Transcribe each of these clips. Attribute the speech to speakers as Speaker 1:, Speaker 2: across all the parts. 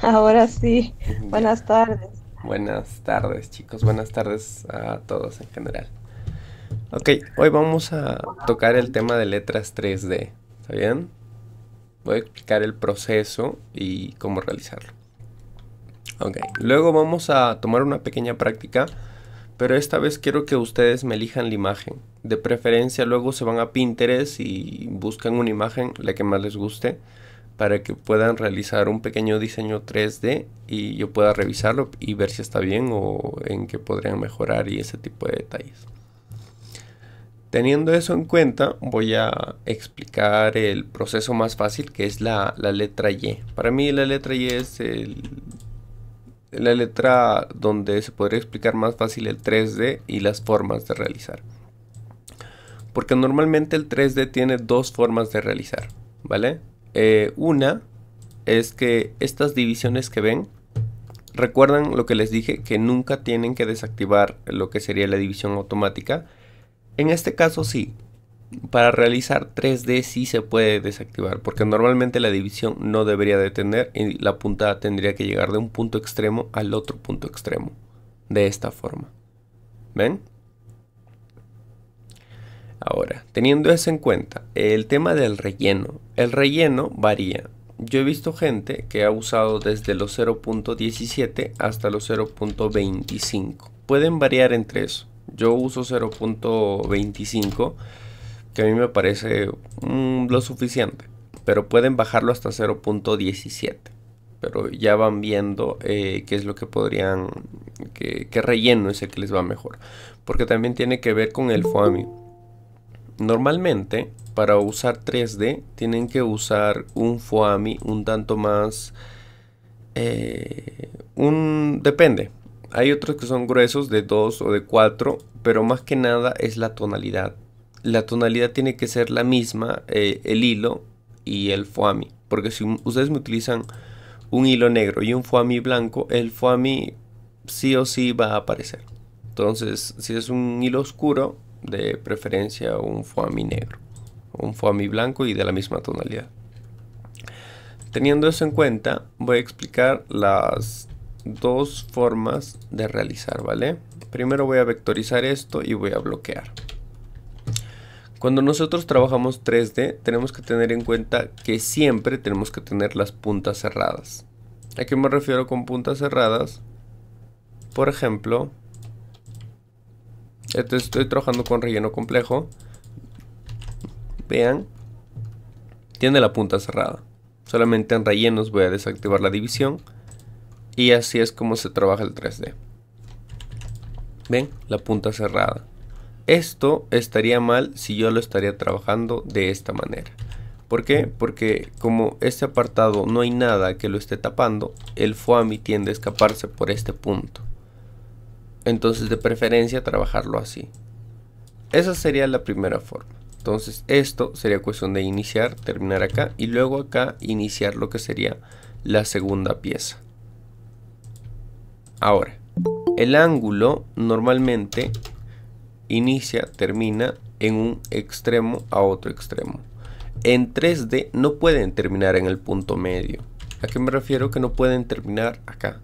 Speaker 1: Ahora sí,
Speaker 2: Ya.
Speaker 1: buenas tardes.
Speaker 2: Buenas tardes, chicos. Buenas tardes a todos en general. Ok, hoy vamos a tocar el tema de letras 3D. ¿Está bien? Voy a explicar el proceso y cómo realizarlo. Ok, luego vamos a tomar una pequeña práctica, pero esta vez quiero que ustedes me elijan la imagen. De preferencia, luego se van a Pinterest y buscan una imagen, la que más les guste, para que puedan realizar un pequeño diseño 3D y yo pueda revisarlo y ver si está bien o en qué podrían mejorar y ese tipo de detalles. Teniendo eso en cuenta, voy a explicar el proceso más fácil, que es la letra Y. Para mí la letra Y es la letra donde se podría explicar más fácil el 3D y las formas de realizar. Porque normalmente el 3D tiene dos formas de realizar, ¿vale? Una es que estas divisiones que ven, recuerdan lo que les dije, que nunca tienen que desactivar lo que sería la división automática. En este caso sí, para realizar 3D sí se puede desactivar, porque normalmente la división no debería de tener y la puntada tendría que llegar de un punto extremo al otro punto extremo, de esta forma. ¿Ven? Ahora, teniendo eso en cuenta, el tema del relleno. El relleno varía. Yo he visto gente que ha usado desde los 0.17 hasta los 0.25. Pueden variar entre eso. Yo uso 0.25, que a mí me parece lo suficiente. Pero pueden bajarlo hasta 0.17. Pero ya van viendo qué es lo que podrían, qué relleno es el que les va mejor. Porque también tiene que ver con el foamy. Normalmente, para usar 3D, tienen que usar un foamy un tanto más... depende. Hay otros que son gruesos de 2 o de 4, pero más que nada es la tonalidad. La tonalidad tiene que ser la misma, el hilo y el foamy. Porque si ustedes me utilizan un hilo negro y un foamy blanco, el foamy sí o sí va a aparecer. Entonces, si es un hilo oscuro, de preferencia un foamy negro, un foamy blanco y de la misma tonalidad. Teniendo eso en cuenta, voy a explicar las dos formas de realizar, ¿vale? Primero voy a vectorizar esto y voy a bloquear. Cuando nosotros trabajamos 3D, tenemos que tener en cuenta que siempre tenemos que tener las puntas cerradas. ¿A qué me refiero con puntas cerradas? Por ejemplo, estoy trabajando con relleno complejo. Vean, tiene la punta cerrada. Solamente en rellenos voy a desactivar la división. Y así es como se trabaja el 3D. ¿Ven? La punta cerrada. Esto estaría mal si yo lo estaría trabajando de esta manera. ¿Por qué? Porque como este apartado no hay nada que lo esté tapando, el foamy tiende a escaparse por este punto. Entonces de preferencia trabajarlo así. Esa sería la primera forma. Entonces esto sería cuestión de iniciar, terminar acá y luego acá iniciar lo que sería la segunda pieza. Ahora, el ángulo normalmente inicia, termina en un extremo a otro extremo. En 3D no pueden terminar en el punto medio. ¿A qué me refiero? Que no pueden terminar acá.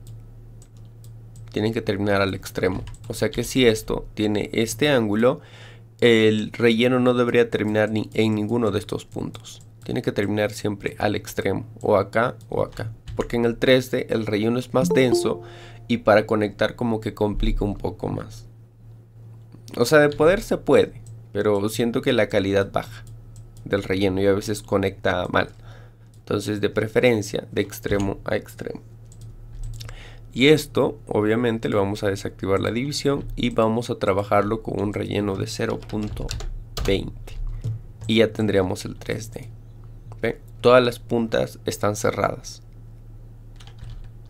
Speaker 2: Tienen que terminar al extremo. O sea que si esto tiene este ángulo, el relleno no debería terminar en ninguno de estos puntos. Tiene que terminar siempre al extremo, o acá o acá. Porque en el 3D el relleno es más denso y para conectar como que complica un poco más. O sea, de poder se puede, pero siento que la calidad baja del relleno y a veces conecta mal. Entonces, de preferencia, de extremo a extremo. Y esto, obviamente, le vamos a desactivar la división y vamos a trabajarlo con un relleno de 0.20. Y ya tendríamos el 3D. ¿Ven? Todas las puntas están cerradas.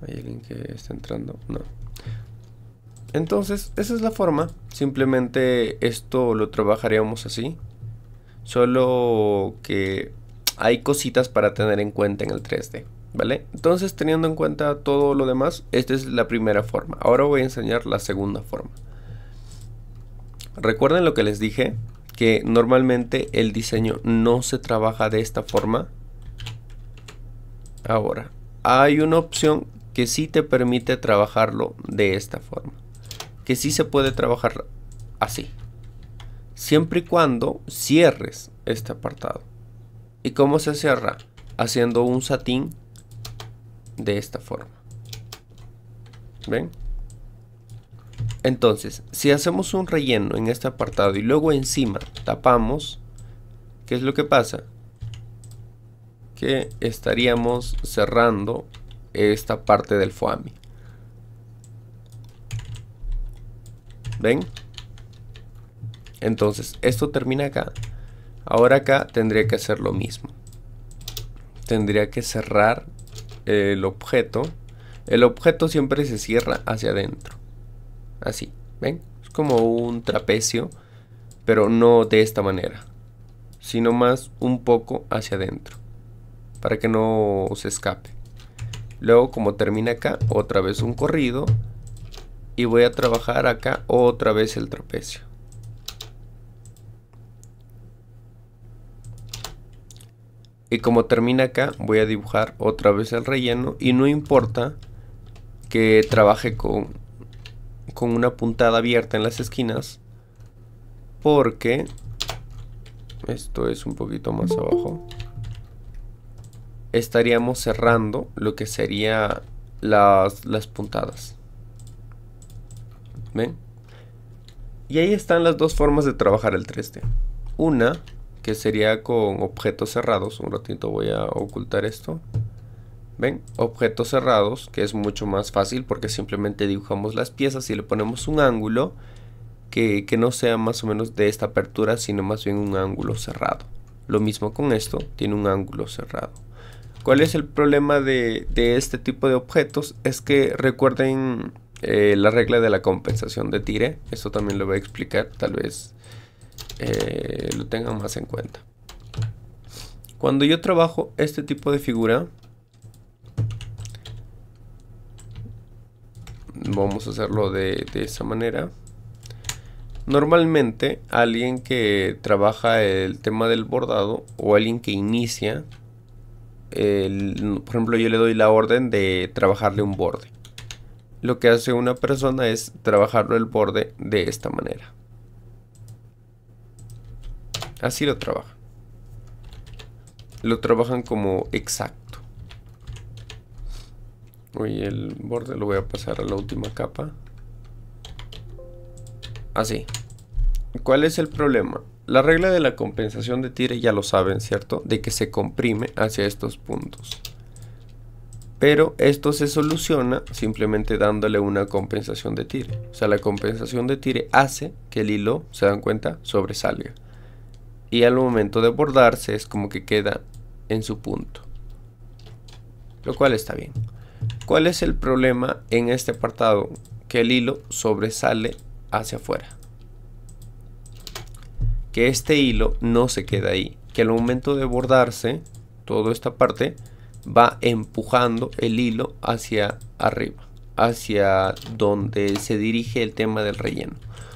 Speaker 2: ¿Hay alguien que está entrando? No. Entonces, esa es la forma. Simplemente esto lo trabajaríamos así. Solo que hay cositas para tener en cuenta en el 3D, ¿vale? Entonces, teniendo en cuenta todo lo demás, esta es la primera forma. Ahora voy a enseñar la segunda forma. Recuerden lo que les dije, que normalmente el diseño no se trabaja de esta forma. Ahora, hay una opción que sí te permite trabajarlo de esta forma, que sí se puede trabajar así, siempre y cuando cierres este apartado. ¿Y cómo se cierra? Haciendo un satín de esta forma. ¿Ven? Entonces, si hacemos un relleno en este apartado y luego encima tapamos, ¿qué es lo que pasa? Que estaríamos cerrando esta parte del foamy. ¿Ven? Entonces, esto termina acá. Ahora acá tendría que hacer lo mismo. Tendría que cerrar el objeto. El objeto siempre se cierra hacia adentro. Así, ¿ven? Es como un trapecio, pero no de esta manera, sino más un poco hacia adentro, para que no se escape. Luego, como termina acá, otra vez un corrido, y voy a trabajar acá otra vez el trapecio. Y como termina acá, voy a dibujar otra vez el relleno, y no importa que trabaje con una puntada abierta en las esquinas, porque esto es un poquito más abajo, estaríamos cerrando lo que sería las puntadas. ¿Ven? Y ahí están las dos formas de trabajar el 3D. Una que sería con objetos cerrados. Un ratito voy a ocultar esto. ¿Ven? Objetos cerrados, que es mucho más fácil porque simplemente dibujamos las piezas y le ponemos un ángulo que no sea más o menos de esta apertura, sino más bien un ángulo cerrado. Lo mismo con esto, tiene un ángulo cerrado. ¿Cuál es el problema de este tipo de objetos? Es que recuerden la regla de la compensación de tire. Esto también lo voy a explicar, tal vez lo tengan más en cuenta. Cuando yo trabajo este tipo de figura, vamos a hacerlo de esa manera. Normalmente alguien que trabaja el tema del bordado o alguien que inicia, por ejemplo, yo le doy la orden de trabajarle un borde. Lo que hace una persona es trabajarlo el borde de esta manera. Así lo trabaja. Lo trabajan como exacto. Hoy el borde lo voy a pasar a la última capa. Así. ¿Cuál es el problema? La regla de la compensación de tire ya lo saben, ¿cierto? De que se comprime hacia estos puntos. Pero esto se soluciona simplemente dándole una compensación de tire. O sea, la compensación de tire hace que el hilo, ¿se dan cuenta?, sobresalga. Y al momento de bordarse es como que queda en su punto. Lo cual está bien. ¿Cuál es el problema en este apartado? Que el hilo sobresale hacia afuera. Que este hilo no se queda ahí. Que al momento de bordarse, toda esta parte va empujando el hilo hacia arriba, hacia donde se dirige el tema del relleno.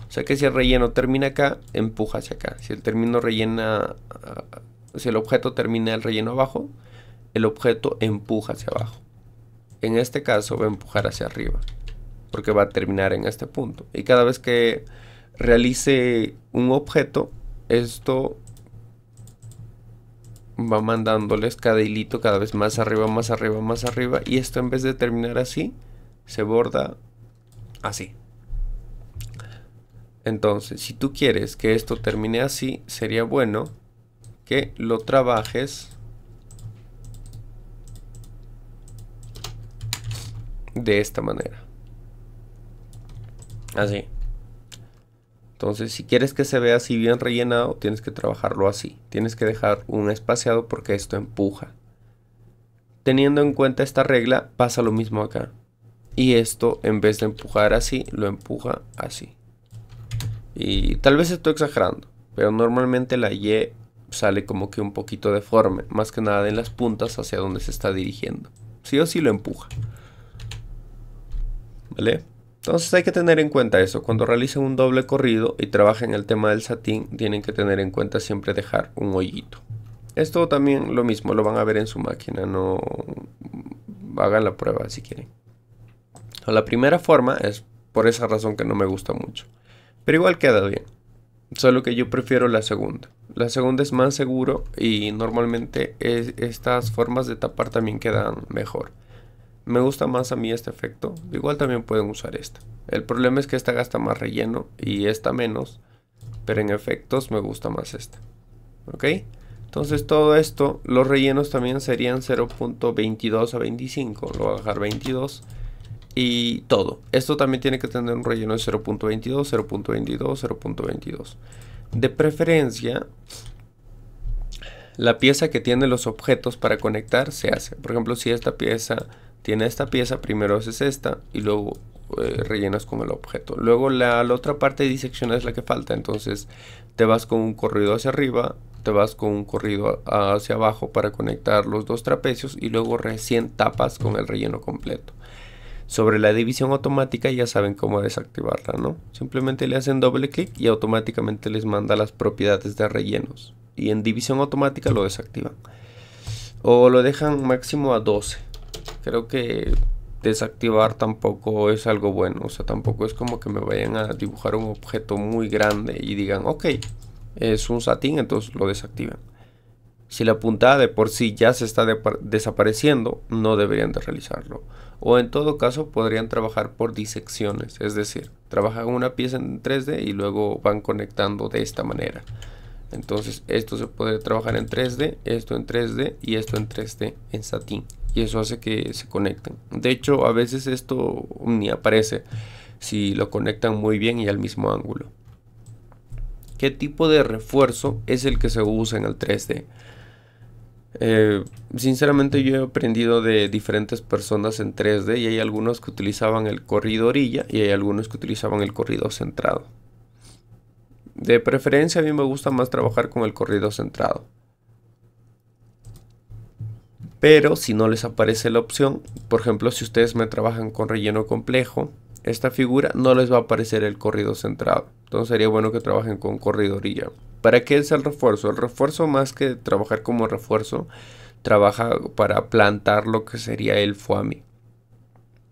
Speaker 2: O sea que si el relleno termina acá, empuja hacia acá. Si el objeto termina el relleno abajo, el objeto empuja hacia abajo. En este caso va a empujar hacia arriba, porque va a terminar en este punto. Y cada vez que realice un objeto, esto va mandándoles cada hilito cada vez más arriba, más arriba, más arriba. Y esto, en vez de terminar así, se borda así. Entonces, si tú quieres que esto termine así, sería bueno que lo trabajes de esta manera. Así. Entonces, si quieres que se vea así bien rellenado, tienes que trabajarlo así. Tienes que dejar un espaciado porque esto empuja. Teniendo en cuenta esta regla, pasa lo mismo acá. Y esto, en vez de empujar así, lo empuja así. Y tal vez estoy exagerando, pero normalmente la Y sale como que un poquito deforme, más que nada en las puntas hacia donde se está dirigiendo. Sí o sí lo empuja. ¿Vale? Entonces hay que tener en cuenta eso. Cuando realicen un doble corrido y trabajen el tema del satín, tienen que tener en cuenta siempre dejar un hoyito. Esto también lo mismo, lo van a ver en su máquina. No hagan la prueba si quieren. La primera forma es por esa razón que no me gusta mucho. Pero igual queda bien. Solo que yo prefiero la segunda. La segunda es más seguro y normalmente estas formas de tapar también quedan mejor. Me gusta más a mí este efecto. Igual también pueden usar esta. El problema es que esta gasta más relleno y esta menos. Pero en efectos me gusta más esta. ¿Ok? Entonces todo esto, los rellenos también serían 0.22 a 25. Lo voy a dejar 22. Y todo. Esto también tiene que tener un relleno de 0.22, 0.22, 0.22. De preferencia, la pieza que tiene los objetos para conectar se hace. Por ejemplo, si esta pieza tiene esta pieza, primero haces esta y luego rellenas con el objeto. Luego la otra parte de disección es la que falta. Entonces te vas con un corrido hacia arriba, te vas con un corrido hacia abajo para conectar los dos trapecios y luego recién tapas con el relleno completo. Sobre la división automática ya saben cómo desactivarla, ¿no? Simplemente le hacen doble clic y automáticamente les manda las propiedades de rellenos. Y en división automática lo desactivan. O lo dejan máximo a 12. Creo que desactivar tampoco es algo bueno. O sea, tampoco es como que me vayan a dibujar un objeto muy grande y digan, ok, es un satín, entonces lo desactivan. Si la puntada de por sí ya se está desapareciendo, no deberían de realizarlo. O en todo caso podrían trabajar por disecciones, es decir, trabajan una pieza en 3D y luego van conectando de esta manera. Entonces esto se puede trabajar en 3D, esto en 3D y esto en 3D en satín. Y eso hace que se conecten. De hecho, a veces esto ni aparece si lo conectan muy bien y al mismo ángulo. ¿Qué tipo de refuerzo es el que se usa en el 3D? Sinceramente yo he aprendido de diferentes personas en 3D y hay algunos que utilizaban el corrido orilla y hay algunos que utilizaban el corrido centrado. De preferencia a mí me gusta más trabajar con el corrido centrado. Pero si no les aparece la opción, por ejemplo si ustedes me trabajan con relleno complejo, esta figura no les va a aparecer el corrido centrado. Entonces sería bueno que trabajen con corrido orilla. ¿Para qué es el refuerzo? El refuerzo, más que trabajar como refuerzo, trabaja para plantar lo que sería el foami.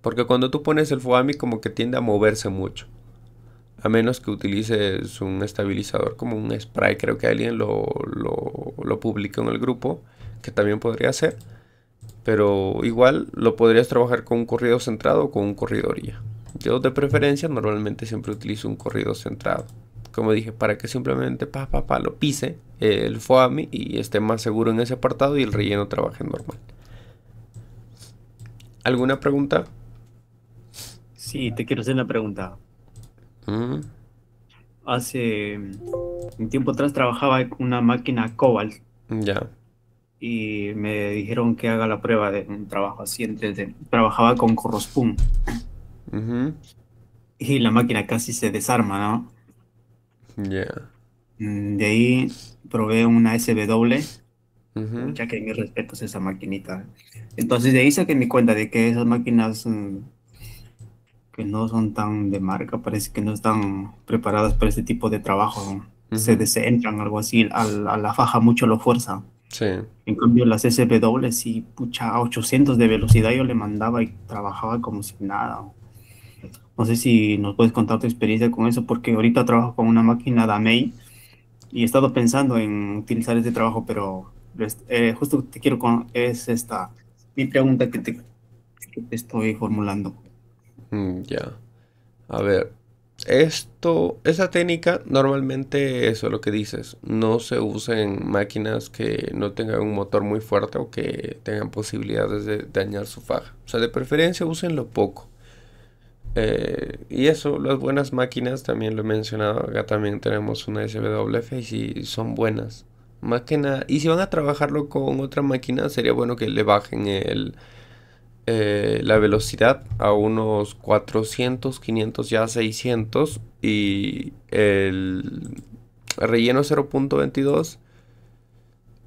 Speaker 2: Porque cuando tú pones el foami como que tiende a moverse mucho. A menos que utilices un estabilizador como un spray. Creo que alguien lo publica en el grupo, que también podría ser. Pero igual lo podrías trabajar con un corrido centrado o con un corrido orilla. Yo de preferencia normalmente siempre utilizo un corrido centrado. Como dije, para que simplemente lo pise el foami y esté más seguro en ese apartado y el relleno trabaje normal. ¿Alguna pregunta?
Speaker 1: Sí, te quiero hacer una pregunta. Hace un tiempo atrás trabajaba con una máquina Cobalt
Speaker 2: Ya.
Speaker 1: y me dijeron que haga la prueba de un trabajo así en 3D. Trabajaba con Corrospun
Speaker 2: Ujú.
Speaker 1: y la máquina casi se desarma, ¿no?
Speaker 2: Ya.
Speaker 1: De ahí probé una SW,
Speaker 2: Ujú.
Speaker 1: ya que mis respetos a esa maquinita. Entonces de ahí saqué mi cuenta de que esas máquinas que no son tan de marca, parece que no están preparadas para este tipo de trabajo. Se
Speaker 2: Ujú.
Speaker 1: descentran, algo así, a la faja mucho lo fuerza.
Speaker 2: Sí.
Speaker 1: En cambio, las SW, sí, pucha, a 800 de velocidad yo le mandaba y trabajaba como si nada. No sé si nos puedes contar tu experiencia con eso, porque ahorita trabajo con una máquina Damei y he estado pensando en utilizar este trabajo, pero justo te quiero es esta mi pregunta que te estoy formulando.
Speaker 2: Ya. A ver. Esa técnica normalmente eso es lo que dices. No se usa en máquinas que no tengan un motor muy fuerte o que tengan posibilidades de dañar su faja. O sea, de preferencia úsenlo poco. Y eso, las buenas máquinas, también lo he mencionado, acá también tenemos una SWF y si son buenas. Más que nada, y si van a trabajarlo con otra máquina, sería bueno que le bajen la velocidad a unos 400, 500, ya 600 y el relleno 0.22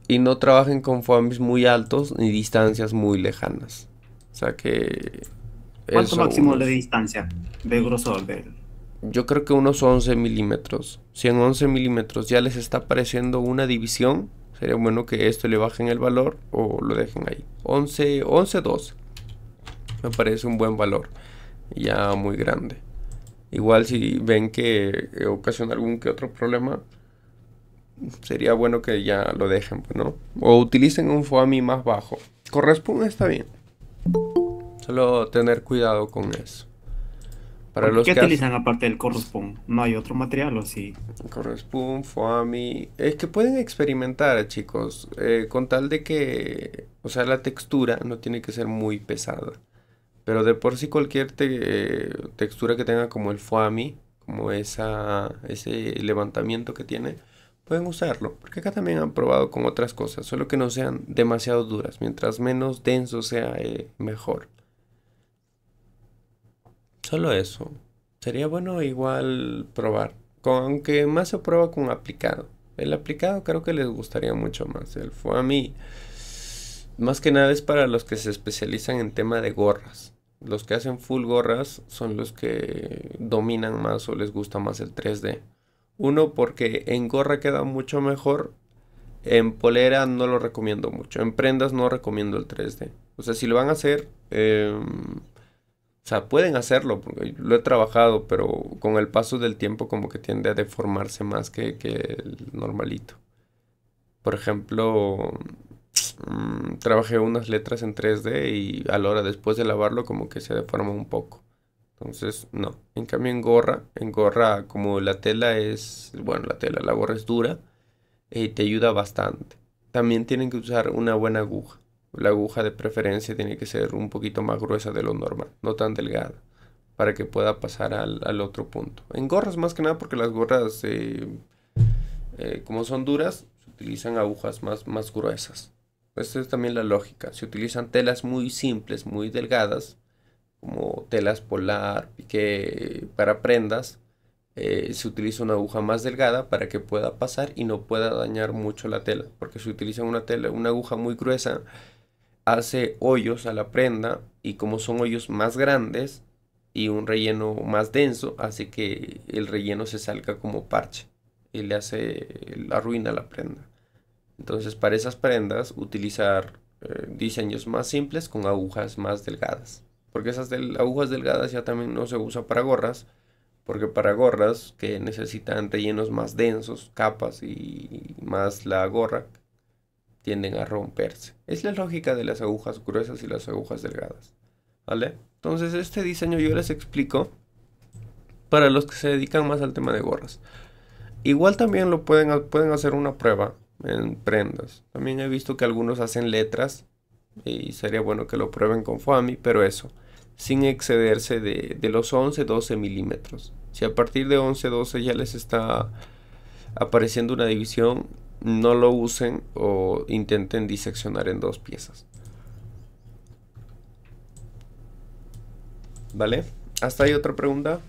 Speaker 2: y no trabajen con foamis muy altos ni distancias muy lejanas. O sea que
Speaker 1: ¿Cuánto
Speaker 2: eso
Speaker 1: máximo de
Speaker 2: unos...
Speaker 1: distancia de grosor del...
Speaker 2: Yo creo que unos 11 milímetros. Si en 11 milímetros ya les está apareciendo una división, sería bueno que esto le bajen el valor o lo dejen ahí. 11, 11, 12. Me parece un buen valor, ya muy grande. Igual si ven que ocasiona algún que otro problema, sería bueno que ya lo dejen, pues, ¿no? O utilicen un foamy más bajo. Corresponde está bien. Solo tener cuidado con eso. Para
Speaker 1: Porque
Speaker 2: los
Speaker 1: ¿qué
Speaker 2: que hacen
Speaker 1: utilizan aparte del Corrospon? ¿No hay otro material o sí?
Speaker 2: Correspoon, Foami, es que pueden experimentar, chicos, con tal de que, o sea, la textura no tiene que ser muy pesada. Pero de por sí cualquier textura que tenga como el foamy, como ese levantamiento que tiene, pueden usarlo. Porque acá también han probado con otras cosas, solo que no sean demasiado duras. Mientras menos denso sea, mejor. Solo eso. Sería bueno igual probar. Aunque más se prueba con aplicado. El aplicado creo que les gustaría mucho más. El foamy, más que nada es para los que se especializan en tema de gorras. Los que hacen full gorras son los que dominan más o les gusta más el 3D. Uno, porque en gorra queda mucho mejor. En polera no lo recomiendo mucho. En prendas no recomiendo el 3D. O sea, si lo van a hacer, o sea, pueden hacerlo, porque lo he trabajado, pero con el paso del tiempo como que tiende a deformarse más que el normalito. Por ejemplo, trabajé unas letras en 3D y a la hora después de lavarlo como que se deforma un poco. Entonces, no. En cambio en gorra como la tela es, bueno, la gorra es dura y te ayuda bastante. También tienen que usar una buena aguja. La aguja de preferencia tiene que ser un poquito más gruesa de lo normal, no tan delgada, para que pueda pasar al otro punto. En gorras más que nada porque las gorras, como son duras, se utilizan agujas más gruesas. Esta es también la lógica. Se utilizan telas muy simples, muy delgadas, como telas polar, piqué para prendas. Se utiliza una aguja más delgada para que pueda pasar y no pueda dañar mucho la tela, porque si utilizan una aguja muy gruesa, hace hoyos a la prenda y como son hoyos más grandes y un relleno más denso, hace que el relleno se salga como parche y arruina la prenda. Entonces, para esas prendas, utilizar diseños más simples con agujas más delgadas. Porque agujas delgadas ya también no se usa para gorras, porque para gorras que necesitan rellenos más densos, capas y más la gorra, tienden a romperse. Es la lógica de las agujas gruesas y las agujas delgadas. ¿Vale? Entonces, este diseño yo les explico para los que se dedican más al tema de gorras. Igual también pueden hacer una prueba en prendas. También he visto que algunos hacen letras y sería bueno que lo prueben con foamy, pero eso, sin excederse de los 11-12 milímetros. Si a partir de 11-12 ya les está apareciendo una división, no lo usen o intenten diseccionar en dos piezas. ¿Vale? ¿Hasta ahí otra pregunta?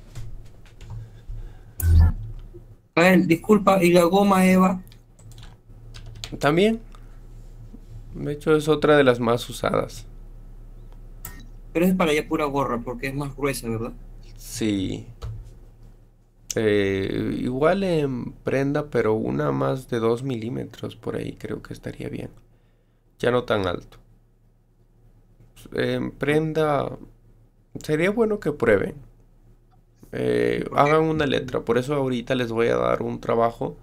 Speaker 3: A ver, disculpa, ¿y la goma Eva?
Speaker 2: También, de hecho, es otra de las más usadas.
Speaker 3: Pero es para ya pura gorra, porque es más gruesa, ¿verdad?
Speaker 2: Sí. Igual en prenda, pero una más de 2 milímetros por ahí creo que estaría bien. Ya no tan alto. En prenda sería bueno que prueben. Hagan
Speaker 3: Porque,
Speaker 2: una letra. Por eso ahorita les voy a dar un trabajo.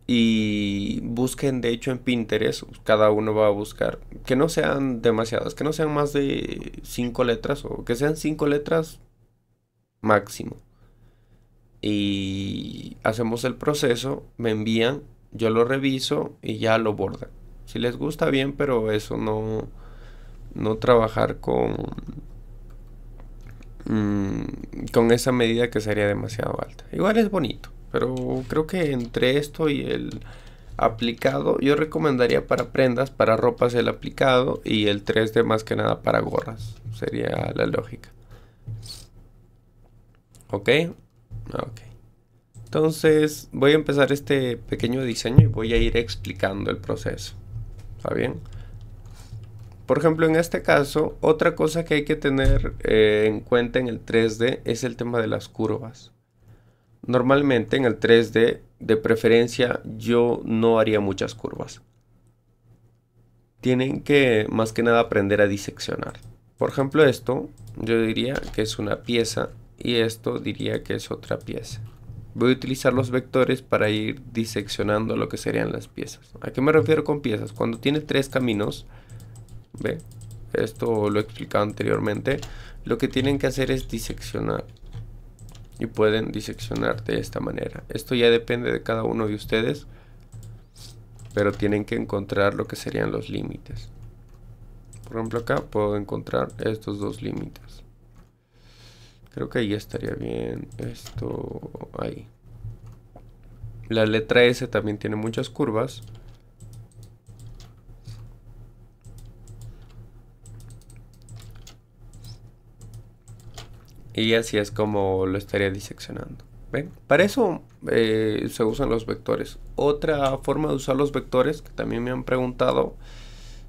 Speaker 2: Y busquen de hecho en Pinterest. Cada uno va a buscar. Que no sean demasiadas. Que no sean más de 5 letras. O que sean 5 letras máximo. Y hacemos el proceso, me envían, yo lo reviso y ya lo bordan. Si les gusta bien, pero eso no trabajar con esa medida que sería demasiado alta. Igual es bonito, pero creo que entre esto y el aplicado, yo recomendaría para prendas, para ropas el aplicado y el 3D más que nada para gorras. Sería la lógica. ¿Ok? Ok. Entonces voy a empezar este pequeño diseño y voy a ir explicando el proceso. ¿Está bien? Por ejemplo, en este caso, otra cosa que hay que tener en cuenta en el 3D es el tema de las curvas. Normalmente en el 3D, de preferencia, yo no haría muchas curvas. Tienen que más que nada aprender a diseccionar. Por ejemplo, esto yo diría que es una pieza y esto diría que es otra pieza. Voy a utilizar los vectores para ir diseccionando lo que serían las piezas. ¿A qué me refiero con piezas? Cuando tiene tres caminos, ¿ve? Esto lo he explicado anteriormente. Lo que tienen que hacer es diseccionar. Y pueden diseccionar de esta manera. Esto ya depende de cada uno de ustedes, pero tienen que encontrar lo que serían los límites. Por ejemplo, acá puedo encontrar estos dos límites. Creo que ahí estaría bien. Esto ahí. La letra S también tiene muchas curvas. Y así es como lo estaría diseccionando. ¿Ven? Para eso se usan los vectores. Otra forma de usar los vectores que también me han preguntado,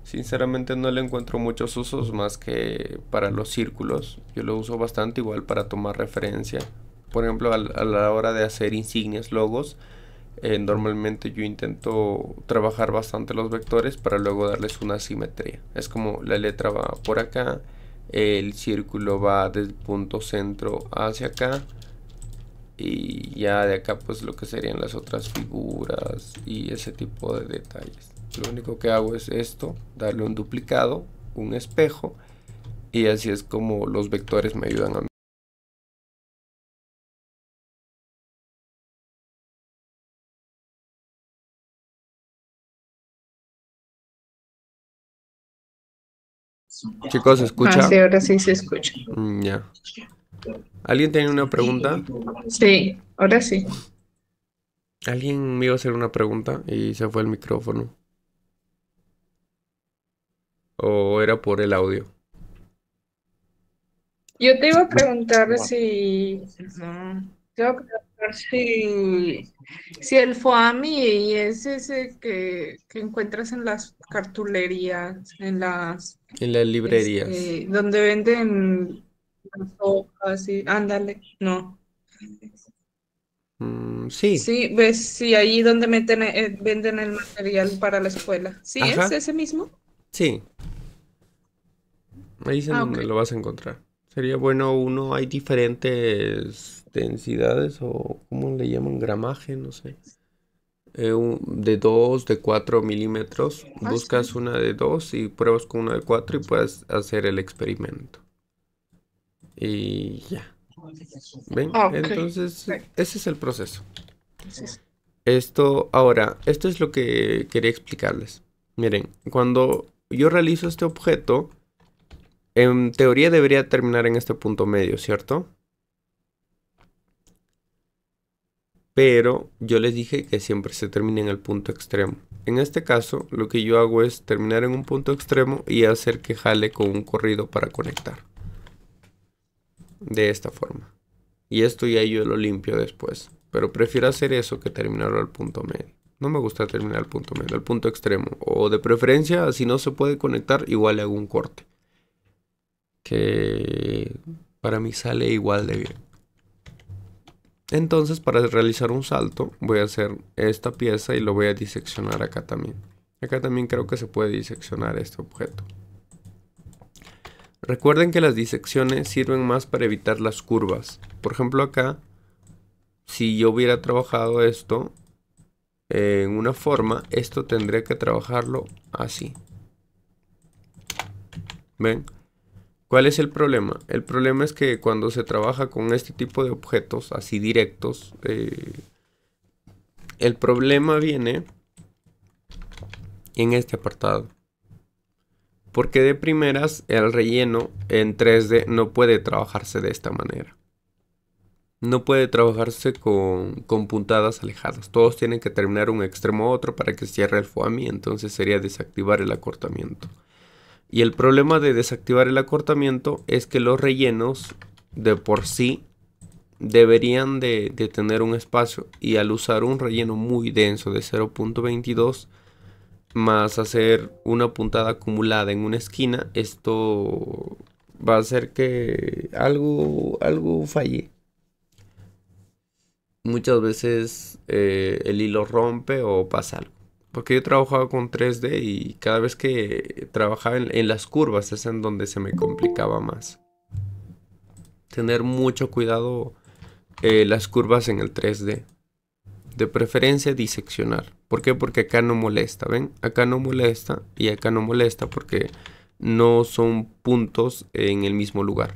Speaker 2: sinceramente no le encuentro muchos usos más que para los círculos. Yo lo uso bastante igual para tomar referencia. Por ejemplo, a la hora de hacer insignias, logos, normalmente yo intento trabajar bastante los vectores para luego darles una simetría. Es como la letra va por acá, el círculo va del punto centro hacia acá y ya de acá pues lo que serían las otras figuras y ese tipo de detalles. Lo único que hago es esto, darle un duplicado, un espejo, y así es como los vectores me ayudan a mí. Chicos, ¿se
Speaker 4: Ah,
Speaker 2: escucha?
Speaker 4: sí, ahora sí se escucha.
Speaker 2: Ya. ¿Alguien tiene una pregunta?
Speaker 4: Sí, ahora sí.
Speaker 2: Alguien me iba a hacer una pregunta y se fue el micrófono. ¿O era por el audio?
Speaker 4: Yo te iba a preguntar si, te iba a preguntar si el FOAMI es ese que encuentras en las cartulerías, en las,
Speaker 2: En las librerías.
Speaker 4: donde venden las hojas y, ándale, no.
Speaker 2: Sí.
Speaker 4: Sí, ves, sí, ahí donde meten, venden el material para la escuela. ¿Sí es
Speaker 2: Ajá.
Speaker 4: ese mismo?
Speaker 2: Sí. Ahí es en
Speaker 4: Ah, ok.
Speaker 2: donde lo vas a encontrar. Sería bueno uno, hay diferentes densidades o ¿cómo le llaman? Gramaje, no sé. De 2 de 4 milímetros.
Speaker 4: Ah, sí.
Speaker 2: Buscas una de 2 y pruebas con una de 4 y puedes hacer el experimento. Y ya. ¿Ven?
Speaker 4: Ah, ok.
Speaker 2: Entonces,
Speaker 4: Ok.
Speaker 2: ese es el proceso.
Speaker 4: Entonces,
Speaker 2: Esto es lo que quería explicarles. Miren, cuando yo realizo este objeto, en teoría debería terminar en este punto medio, ¿cierto? Pero yo les dije que siempre se termina en el punto extremo. En este caso, lo que yo hago es terminar en un punto extremo y hacer que jale con un corrido para conectar. De esta forma. Y esto ya yo lo limpio después. Pero prefiero hacer eso que terminarlo al punto medio. No me gusta terminar al punto medio, al punto extremo. O de preferencia, si no se puede conectar, igual le hago un corte. Que para mí sale igual de bien. Entonces, para realizar un salto, voy a hacer esta pieza y lo voy a diseccionar acá también. Acá también creo que se puede diseccionar este objeto. Recuerden que las disecciones sirven más para evitar las curvas. Por ejemplo, acá, si yo hubiera trabajado esto en una forma, esto tendría que trabajarlo así. ¿Ven? ¿Cuál es el problema? El problema es que cuando se trabaja con este tipo de objetos así directos, el problema viene en este apartado. Porque de primeras el relleno en 3D no puede trabajarse de esta manera. No puede trabajarse con puntadas alejadas. Todos tienen que terminar un extremo a otro para que cierre el foamy. Entonces sería desactivar el acortamiento. Y el problema de desactivar el acortamiento es que los rellenos de por sí deberían de tener un espacio. Y al usar un relleno muy denso de 0.22 más hacer una puntada acumulada en una esquina, esto va a hacer que algo falle. Muchas veces el hilo rompe o pasa algo. Porque yo trabajaba con 3D y cada vez que trabajaba en las curvas es en donde se me complicaba más. Tener mucho cuidado las curvas en el 3D. De preferencia diseccionar. ¿Por qué? Porque acá no molesta, ¿ven? Acá no molesta y acá no molesta porque no son puntos en el mismo lugar.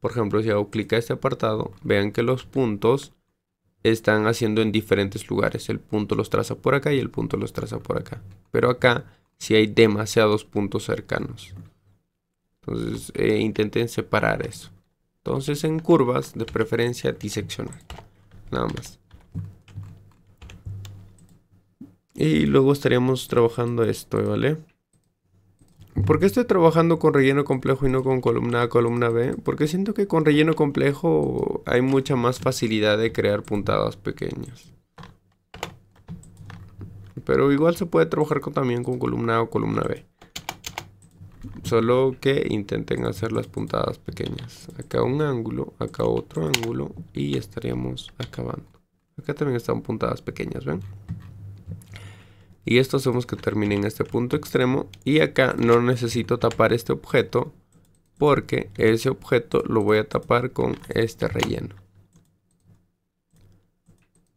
Speaker 2: Por ejemplo, si hago clic a este apartado, vean que los puntos están haciendo en diferentes lugares. El punto los traza por acá y el punto los traza por acá. Pero acá sí hay demasiados puntos cercanos. Entonces intenten separar eso. Entonces en curvas, de preferencia diseccionar. Nada más. Y luego estaríamos trabajando esto, ¿vale? ¿Por qué estoy trabajando con relleno complejo y no con columna A, columna B? Porque siento que con relleno complejo hay mucha más facilidad de crear puntadas pequeñas. Pero igual se puede trabajar también con columna A o columna B. Solo que intenten hacer las puntadas pequeñas. Acá un ángulo, acá otro ángulo y estaríamos acabando. Acá también están puntadas pequeñas, ¿ven? Y esto hacemos que termine en este punto extremo. Y acá no necesito tapar este objeto porque ese objeto lo voy a tapar con este relleno.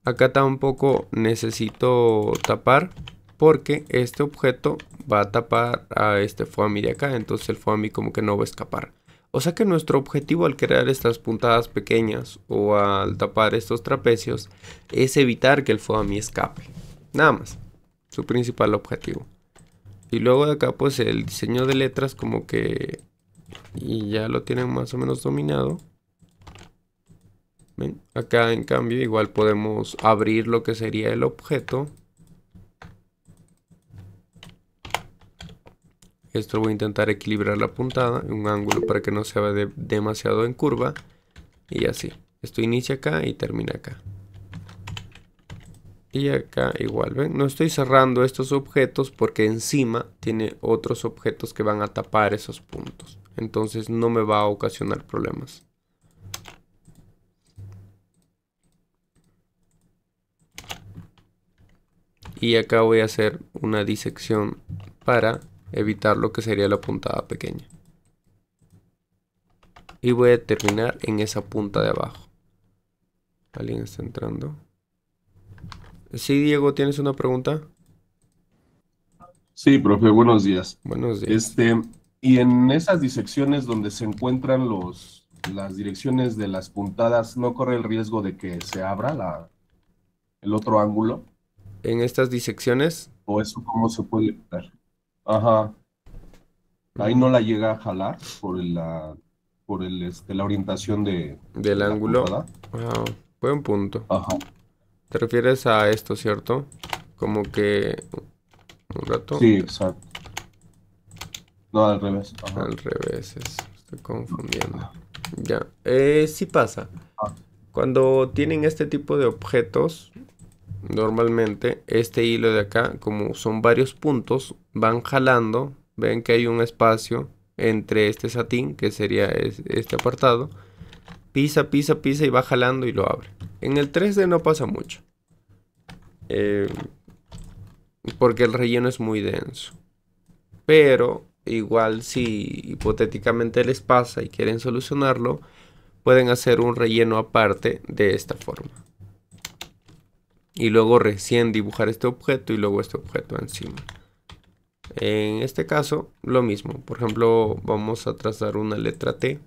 Speaker 2: Acá tampoco necesito tapar porque este objeto va a tapar a este foamy de acá. Entonces el foamy como que no va a escapar. O sea que nuestro objetivo al crear estas puntadas pequeñas o al tapar estos trapecios es evitar que el foamy escape. Nada más. Su principal objetivo. Y luego de acá pues el diseño de letras como que y ya lo tienen más o menos dominado. ¿Ven? Acá en cambio igual podemos abrir lo que sería el objeto. Esto voy a intentar equilibrar la puntada en un ángulo para que no se vea demasiado en curva. Y así. Esto inicia acá y termina acá. Y acá igual, ¿ven? No estoy cerrando estos objetos porque encima tiene otros objetos que van a tapar esos puntos. Entonces no me va a ocasionar problemas. Y acá voy a hacer una disección para evitar lo que sería la puntada pequeña. Y voy a terminar en esa punta de abajo. ¿Alguien está entrando? Sí, Diego, ¿tienes una pregunta?
Speaker 5: Sí, profe, buenos días.
Speaker 2: Buenos días.
Speaker 5: Y en esas disecciones donde se encuentran las direcciones de las puntadas, ¿no corre el riesgo de que se abra el otro ángulo?
Speaker 2: En estas disecciones,
Speaker 5: ¿O eso cómo se puede evitar? Ajá. Ahí no la llega a jalar la orientación de
Speaker 2: del
Speaker 5: la
Speaker 2: ángulo.
Speaker 5: puntada.
Speaker 2: Ah, buen punto.
Speaker 5: Ajá.
Speaker 2: ¿Te refieres a esto, cierto? Como que... Un rato.
Speaker 5: Sí, exacto. No, al revés. Ajá.
Speaker 2: Al revés, estoy confundiendo. Ya, sí pasa.
Speaker 5: Ah.
Speaker 2: Cuando tienen este tipo de objetos, normalmente este hilo de acá, como son varios puntos, van jalando. Ven que hay un espacio entre este satín, que sería este apartado. Pisa, pisa, pisa y va jalando y lo abre. En el 3D no pasa mucho. Porque el relleno es muy denso. Pero igual si hipotéticamente les pasa y quieren solucionarlo, pueden hacer un relleno aparte de esta forma. Y luego recién dibujar este objeto y luego este objeto encima. En este caso, lo mismo. Por ejemplo, vamos a trazar una letra T.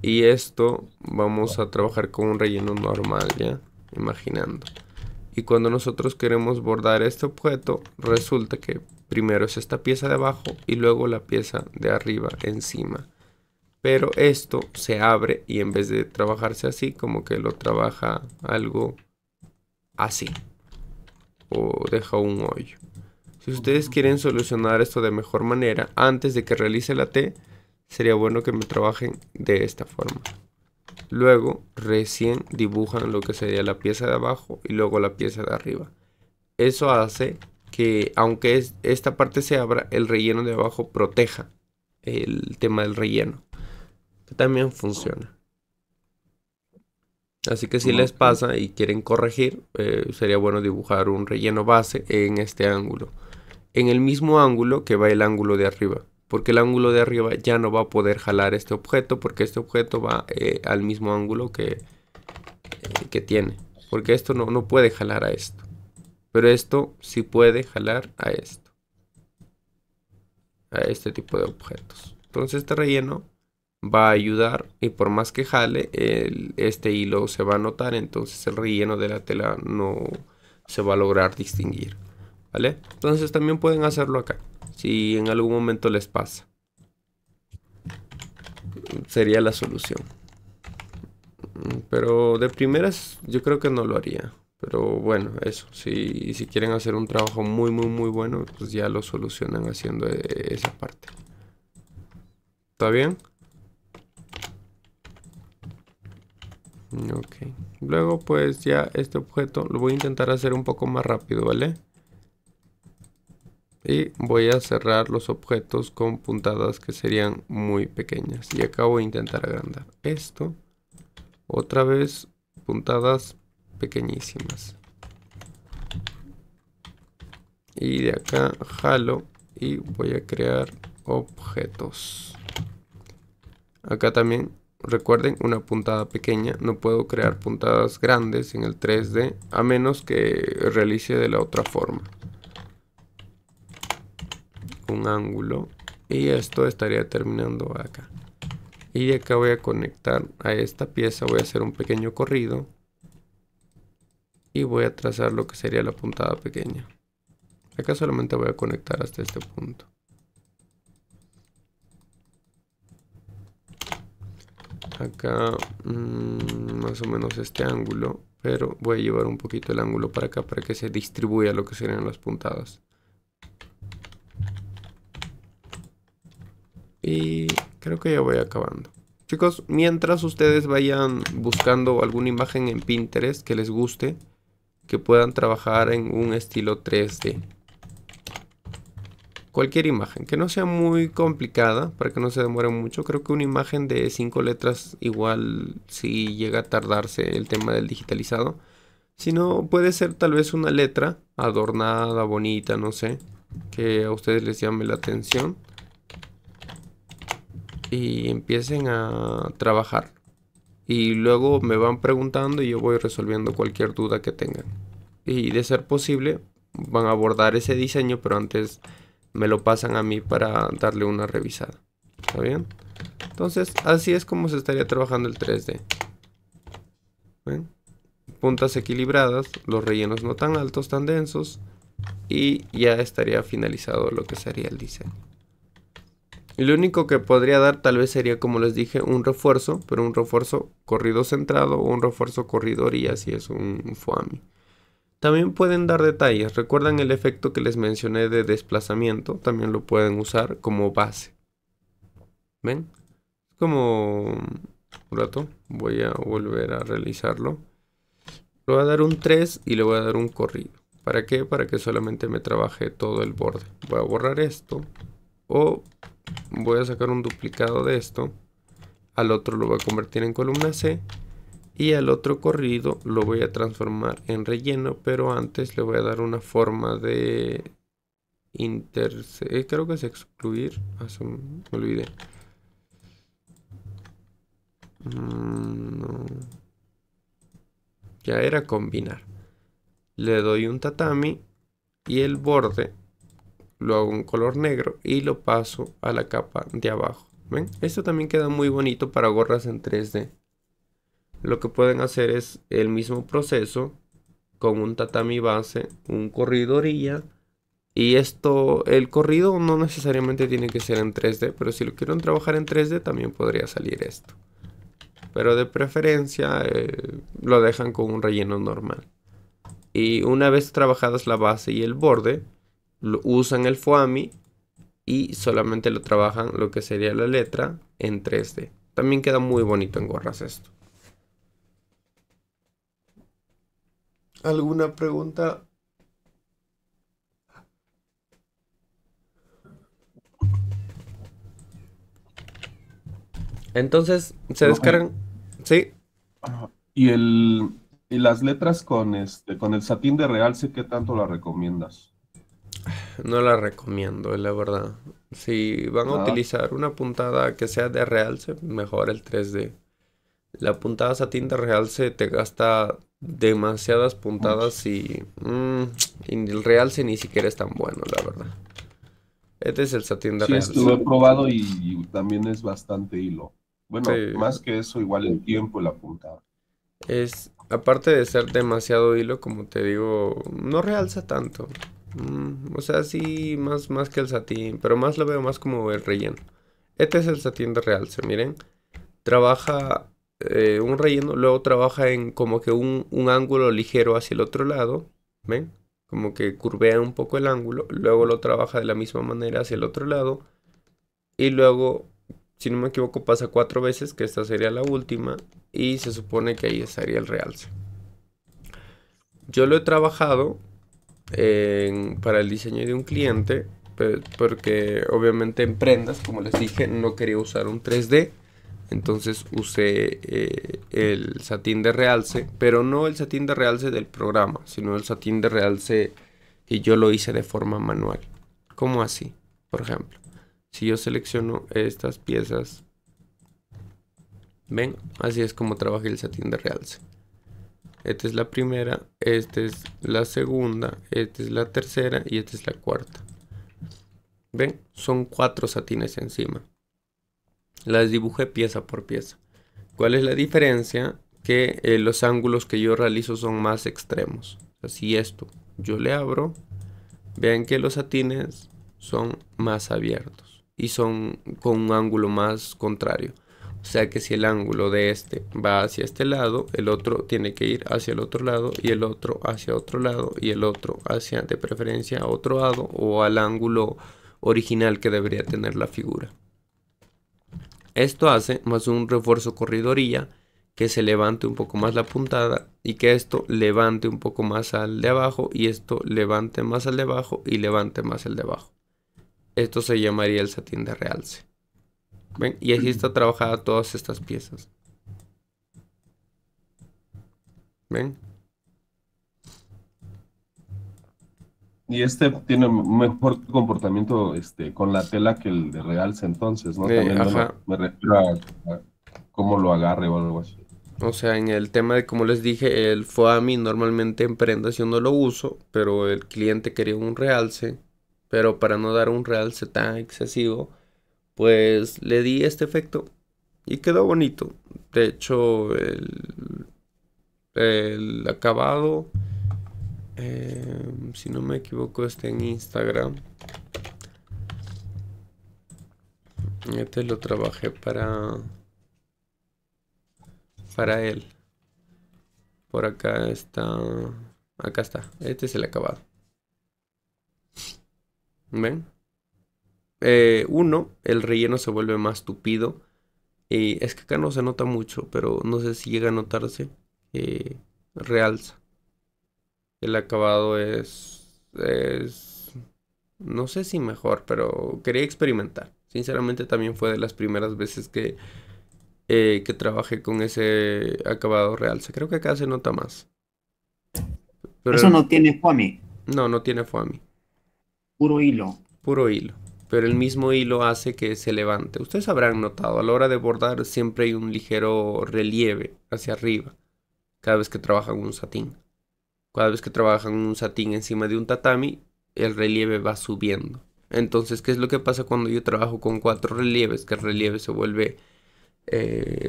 Speaker 2: Y esto vamos a trabajar con un relleno normal, ¿ya? Imaginando. Y cuando nosotros queremos bordar este objeto, resulta que primero es esta pieza de abajo y luego la pieza de arriba encima. Pero esto se abre y en vez de trabajarse así, como que lo trabaja algo así. O deja un hoyo. Si ustedes quieren solucionar esto de mejor manera, antes de que realice la T, sería bueno que me trabajen de esta forma. Luego recién dibujan lo que sería la pieza de abajo y luego la pieza de arriba. Eso hace que aunque esta parte se abra, el relleno de abajo proteja el tema del relleno. Que también funciona. Así que si les pasa y quieren corregir, sería bueno dibujar un relleno base en este ángulo. En el mismo ángulo que va el ángulo de arriba. Porque el ángulo de arriba ya no va a poder jalar este objeto. Porque este objeto va al mismo ángulo que tiene. Porque esto no puede jalar a esto. Pero esto sí puede jalar a esto. A este tipo de objetos. Entonces este relleno va a ayudar, y por más que jale, este hilo se va a notar, entonces el relleno de la tela no se va a lograr distinguir, ¿vale? Entonces también pueden hacerlo acá, si en algún momento les pasa. Sería la solución. Pero de primeras yo creo que no lo haría. Pero bueno, eso, si quieren hacer un trabajo muy bueno, pues ya lo solucionan haciendo esa parte. ¿Está bien? Ok. Luego pues ya este objeto lo voy a intentar hacer un poco más rápido, ¿vale? Y voy a cerrar los objetos con puntadas que serían muy pequeñas. Y acá voy a intentar agrandar esto. Otra vez puntadas pequeñísimas. Y de acá jalo y voy a crear objetos. Acá también recuerden, una puntada pequeña. No puedo crear puntadas grandes en el 3D a menos que realice de la otra forma. Un ángulo. Y esto estaría terminando acá. Y de acá voy a conectar a esta pieza. Voy a hacer un pequeño corrido. Y voy a trazar lo que sería la puntada pequeña. Acá solamente voy a conectar hasta este punto. Acá más o menos este ángulo, pero voy a llevar un poquito el ángulo para acá para que se distribuya lo que serían las puntadas. Y creo que ya voy acabando. Chicos, mientras ustedes vayan buscando alguna imagen en Pinterest que les guste, que puedan trabajar en un estilo 3D. Cualquier imagen, que no sea muy complicada, para que no se demore mucho. Creo que una imagen de 5 letras igual si llega a tardarse el tema del digitalizado. Si no, puede ser tal vez una letra adornada, bonita, no sé, que a ustedes les llame la atención. Y empiecen a trabajar. Y luego me van preguntando y yo voy resolviendo cualquier duda que tengan. Y de ser posible, van a abordar ese diseño, pero antes me lo pasan a mí para darle una revisada. ¿Está bien? Entonces, así es como se estaría trabajando el 3D. ¿Ven? Puntas equilibradas, los rellenos no tan altos, tan densos. Y ya estaría finalizado lo que sería el diseño. Y lo único que podría dar tal vez sería, como les dije, un refuerzo. Pero un refuerzo corrido centrado o un refuerzo corrido orilla si es un foamy. También pueden dar detalles. ¿Recuerdan el efecto que les mencioné de desplazamiento? También lo pueden usar como base. ¿Ven? Como un rato. Voy a volver a realizarlo. Le voy a dar un 3 y le voy a dar un corrido. ¿Para qué? Para que solamente me trabaje todo el borde. Voy a borrar esto. O voy a sacar un duplicado de esto. Al otro lo voy a convertir en columna C. Y al otro corrido lo voy a transformar en relleno, pero antes le voy a dar una forma de creo que es excluir. Me olvidé. No. Ya era combinar. Le doy un tatami y el borde lo hago en color negro y lo paso a la capa de abajo. ¿Ven? Esto también queda muy bonito para gorras en 3D. Lo que pueden hacer es el mismo proceso con un tatami base, un corrido orilla. Y esto, el corrido no necesariamente tiene que ser en 3D, pero si lo quieren trabajar en 3D también podría salir esto. Pero de preferencia lo dejan con un relleno normal. Y una vez trabajadas la base y el borde, usan el foamy y solamente lo trabajan lo que sería la letra en 3D. También queda muy bonito en gorras esto. ¿Alguna pregunta? Entonces se descargan. Sí.
Speaker 5: Y el y las letras con el satín de realce, ¿qué tanto la recomiendas?
Speaker 2: No la recomiendo, la verdad. Si van a
Speaker 5: Nada.
Speaker 2: utilizar una puntada que sea de realce, mejor el 3D. La puntada satín de realce te gasta demasiadas puntadas y el realce ni siquiera es tan bueno, la verdad. Este es el satín de
Speaker 5: Sí,
Speaker 2: realce.
Speaker 5: lo he probado y también es bastante hilo. Bueno,
Speaker 2: Sí,
Speaker 5: más que eso, igual el tiempo y la puntada.
Speaker 2: aparte de ser demasiado hilo, como te digo, no realza tanto. O sea, sí, más que el satín, pero más lo veo más como el relleno. Este es el satín de realce, miren. Trabaja un relleno, luego trabaja en como que un ángulo ligero hacia el otro lado, ¿ven? Como que curvea un poco el ángulo, luego lo trabaja de la misma manera hacia el otro lado y luego, si no me equivoco, pasa 4 veces, que esta sería la última y se supone que ahí estaría el realce. Yo lo he trabajado para el diseño de un cliente, porque obviamente en prendas, como les dije, no quería usar un 3D. Entonces usé el satín de realce, pero no el satín de realce del programa, sino el satín de realce que yo lo hice de forma manual. ¿Cómo así? Por ejemplo, si yo selecciono estas piezas, ven, así es como trabajé el satín de realce. Esta es la primera, esta es la segunda, esta es la tercera y esta es la cuarta. Ven, son 4 satines encima. Las dibujé pieza por pieza. ¿Cuál es la diferencia? Que los ángulos que yo realizo son más extremos. Así esto, yo le abro, vean que los satines son más abiertos y son con un ángulo más contrario. O sea que si el ángulo de este va hacia este lado, el otro tiene que ir hacia el otro lado y el otro hacia otro lado y el otro hacia de preferencia a otro lado o al ángulo original que debería tener la figura. Esto hace más un refuerzo corridorilla que se levante un poco más la puntada y que esto levante un poco más al de abajo y esto levante más al de abajo y levante más el de abajo. Esto se llamaría el satín de realce. ¿Ven? Y así está trabajada todas estas piezas. ¿Ven?
Speaker 5: Y este tiene un mejor comportamiento con la tela que el de realce entonces, ¿no? También,
Speaker 2: Ajá.
Speaker 5: bueno, me refiero a cómo lo agarre o algo así.
Speaker 2: O sea, en el tema de, como les dije, el foamy normalmente en prendas yo no lo uso, pero el cliente quería un realce. Pero para no dar un realce tan excesivo, pues le di este efecto y quedó bonito. De hecho, el acabado, si no me equivoco, está en Instagram. Este lo trabajé para él. Por acá está. Acá está. Este es el acabado. ¿Ven? El relleno se vuelve más tupido. Y es que acá no se nota mucho, pero no sé si llega a notarse. Realza. El acabado no sé si mejor, pero quería experimentar. Sinceramente también fue de las primeras veces que trabajé con ese acabado realza. Creo que acá se nota más. Pero
Speaker 1: Eso no tiene foamy,
Speaker 2: no tiene foamy.
Speaker 1: puro hilo.
Speaker 2: Puro hilo. Pero el mismo hilo hace que se levante. Ustedes habrán notado, a la hora de bordar siempre hay un ligero relieve hacia arriba. Cada vez que trabajan un satín. Cada vez que trabajan un satín encima de un tatami, el relieve va subiendo. Entonces, ¿qué es lo que pasa cuando yo trabajo con 4 relieves? Que el relieve se vuelve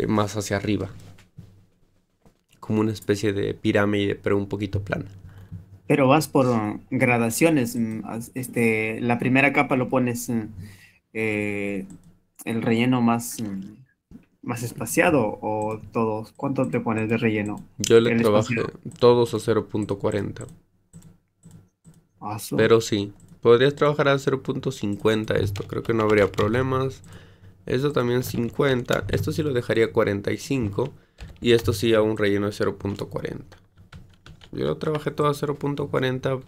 Speaker 2: más hacia arriba. Como una especie de pirámide, pero un poquito plana.
Speaker 1: Pero vas por gradaciones. La primera capa lo pones eh, el relleno más espaciado o todos. ¿Cuánto te pones de relleno?
Speaker 2: Yo le
Speaker 1: El
Speaker 2: trabajé
Speaker 1: espaciado.
Speaker 2: todos a 0.40.
Speaker 1: Ah,
Speaker 2: Pero sí, podrías trabajar a 0.50 esto. Creo que no habría problemas. Esto también 50. Esto sí lo dejaría 45. Y esto sí a un relleno de 0.40. Yo lo trabajé todo a 0.40.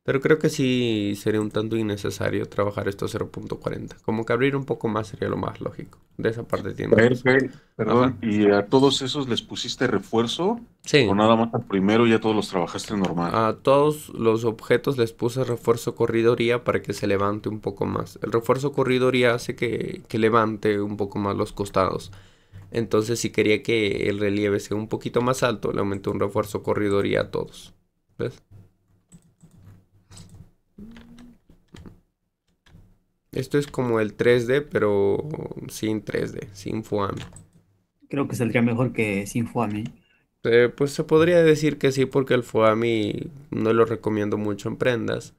Speaker 2: Pero creo que sí sería un tanto innecesario trabajar esto a 0.40. Como que abrir un poco más sería lo más lógico. De esa parte tienes razón. Ajá.
Speaker 6: Perdón, ¿y a todos esos les pusiste refuerzo? ¿O
Speaker 2: Sí,
Speaker 6: nada más al primero y ya todos los trabajaste normal?
Speaker 2: a todos los objetos les puse refuerzo corridoría para que se levante un poco más. El refuerzo corridoría hace que levante un poco más los costados. Entonces, si quería que el relieve sea un poquito más alto, le aumenté un refuerzo corridoría a todos. ¿Ves? Esto es como el 3D, pero sin 3D, sin FUAMI.
Speaker 1: Creo que saldría mejor que sin FUAMI.
Speaker 2: Pues se podría decir que sí, porque el FUAMI no lo recomiendo mucho en prendas.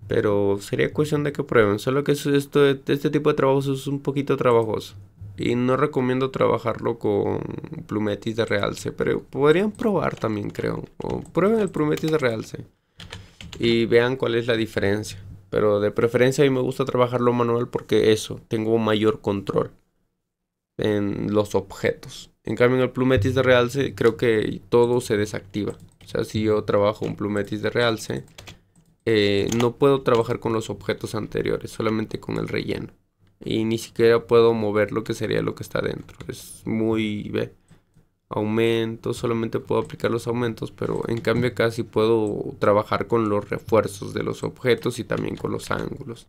Speaker 2: Pero sería cuestión de que prueben. Solo que este tipo de trabajos es un poquito trabajoso. Y no recomiendo trabajarlo con plumetis de realce. Pero podrían probar también, creo. O prueben el plumetis de realce. Y vean cuál es la diferencia. Pero de preferencia a mí me gusta trabajarlo manual porque eso, tengo mayor control en los objetos. En cambio en el plumetis de realce creo que todo se desactiva. O sea, si yo trabajo un plumetis de realce, no puedo trabajar con los objetos anteriores, solamente con el relleno. Y ni siquiera puedo mover lo que sería lo que está dentro. Es muy... ¿ve? Aumentos, solamente puedo aplicar los aumentos, pero en cambio acá sí puedo trabajar con los refuerzos de los objetos y también con los ángulos.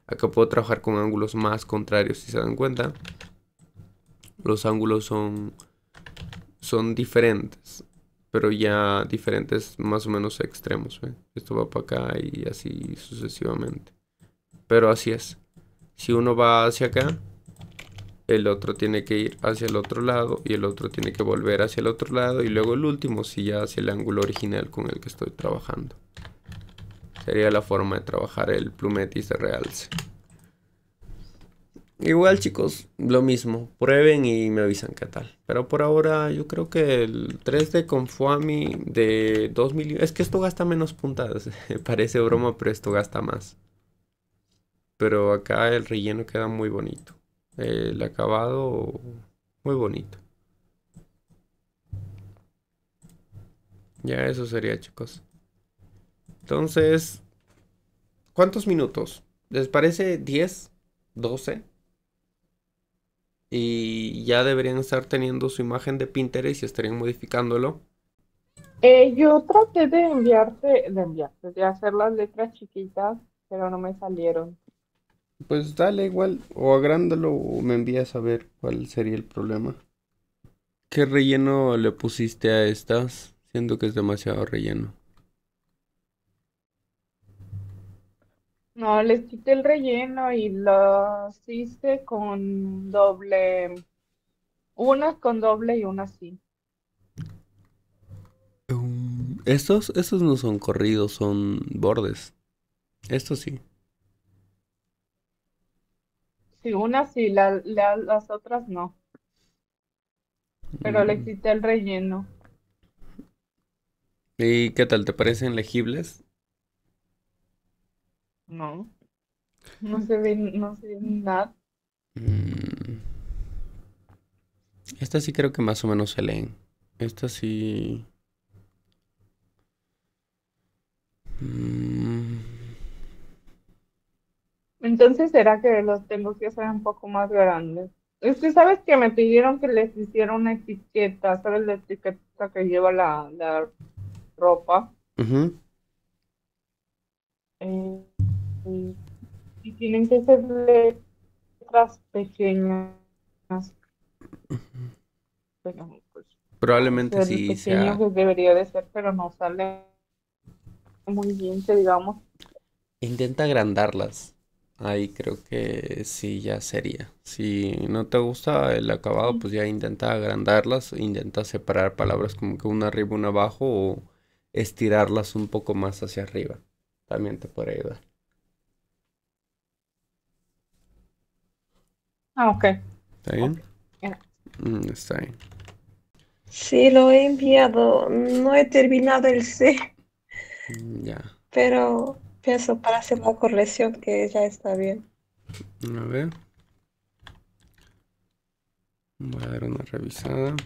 Speaker 2: Acá puedo trabajar con ángulos más contrarios, si se dan cuenta. Los ángulos son diferentes, pero ya diferentes más o menos extremos, ¿ve? Esto va para acá y así sucesivamente. Pero así es. Si uno va hacia acá, el otro tiene que ir hacia el otro lado y el otro tiene que volver hacia el otro lado y luego el último sí ya hacia el ángulo original con el que estoy trabajando. Sería la forma de trabajar el plumetis de realce. Igual chicos, lo mismo, prueben y me avisan qué tal. Pero por ahora yo creo que el 3D con FUAMI de 2 milímetros... Es que esto gasta menos puntadas, parece broma, pero esto gasta más. Pero acá el relleno queda muy bonito. El acabado muy bonito. Ya eso sería, chicos. Entonces, ¿cuántos minutos? ¿Les parece 10? ¿12? Y ya deberían estar teniendo su imagen de Pinterest y estarían modificándolo.
Speaker 4: Yo traté de hacer las letras chiquitas, pero no me salieron.
Speaker 2: Pues dale igual, o agrándalo o me envías a ver cuál sería el problema. ¿Qué relleno le pusiste a estas? Siento que es demasiado relleno.
Speaker 4: No, les quité el relleno y las hice con doble, unas con doble y unas sí.
Speaker 2: Estos no son corridos, son bordes. Estos sí.
Speaker 4: Sí, unas sí, las otras no, pero le
Speaker 2: Mm.
Speaker 4: quité el relleno.
Speaker 2: ¿Y qué tal? ¿Te parecen legibles?
Speaker 4: No, no se ve nada.
Speaker 2: Mm. Estas sí creo que más o menos se leen. Estas sí. Mm.
Speaker 4: Entonces, ¿será que los tengo que hacer un poco más grandes? Es que sabes que me pidieron que les hiciera una etiqueta, ¿sabes la etiqueta que lleva la ropa?
Speaker 2: Ujú.
Speaker 4: Eh, y, y tienen que ser letras pequeñas, pero pues no
Speaker 2: Probablemente
Speaker 4: sé el
Speaker 2: sí
Speaker 4: pequeño
Speaker 2: sea.
Speaker 4: que debería de ser, pero no sale muy bien, que digamos.
Speaker 2: Intenta agrandarlas. Ahí creo que sí ya sería. Si no te gusta el acabado, pues ya intenta agrandarlas. Intenta separar palabras como que una arriba, una abajo o estirarlas un poco más hacia arriba. También te puede ayudar.
Speaker 4: Ah, ok.
Speaker 2: ¿Está bien?
Speaker 4: Ya.
Speaker 2: Está bien.
Speaker 7: Sí, lo he enviado. No he terminado el C,
Speaker 2: Ya.
Speaker 7: pero pienso para hacer la corrección que ya está bien.
Speaker 2: A ver. Voy a dar una revisada.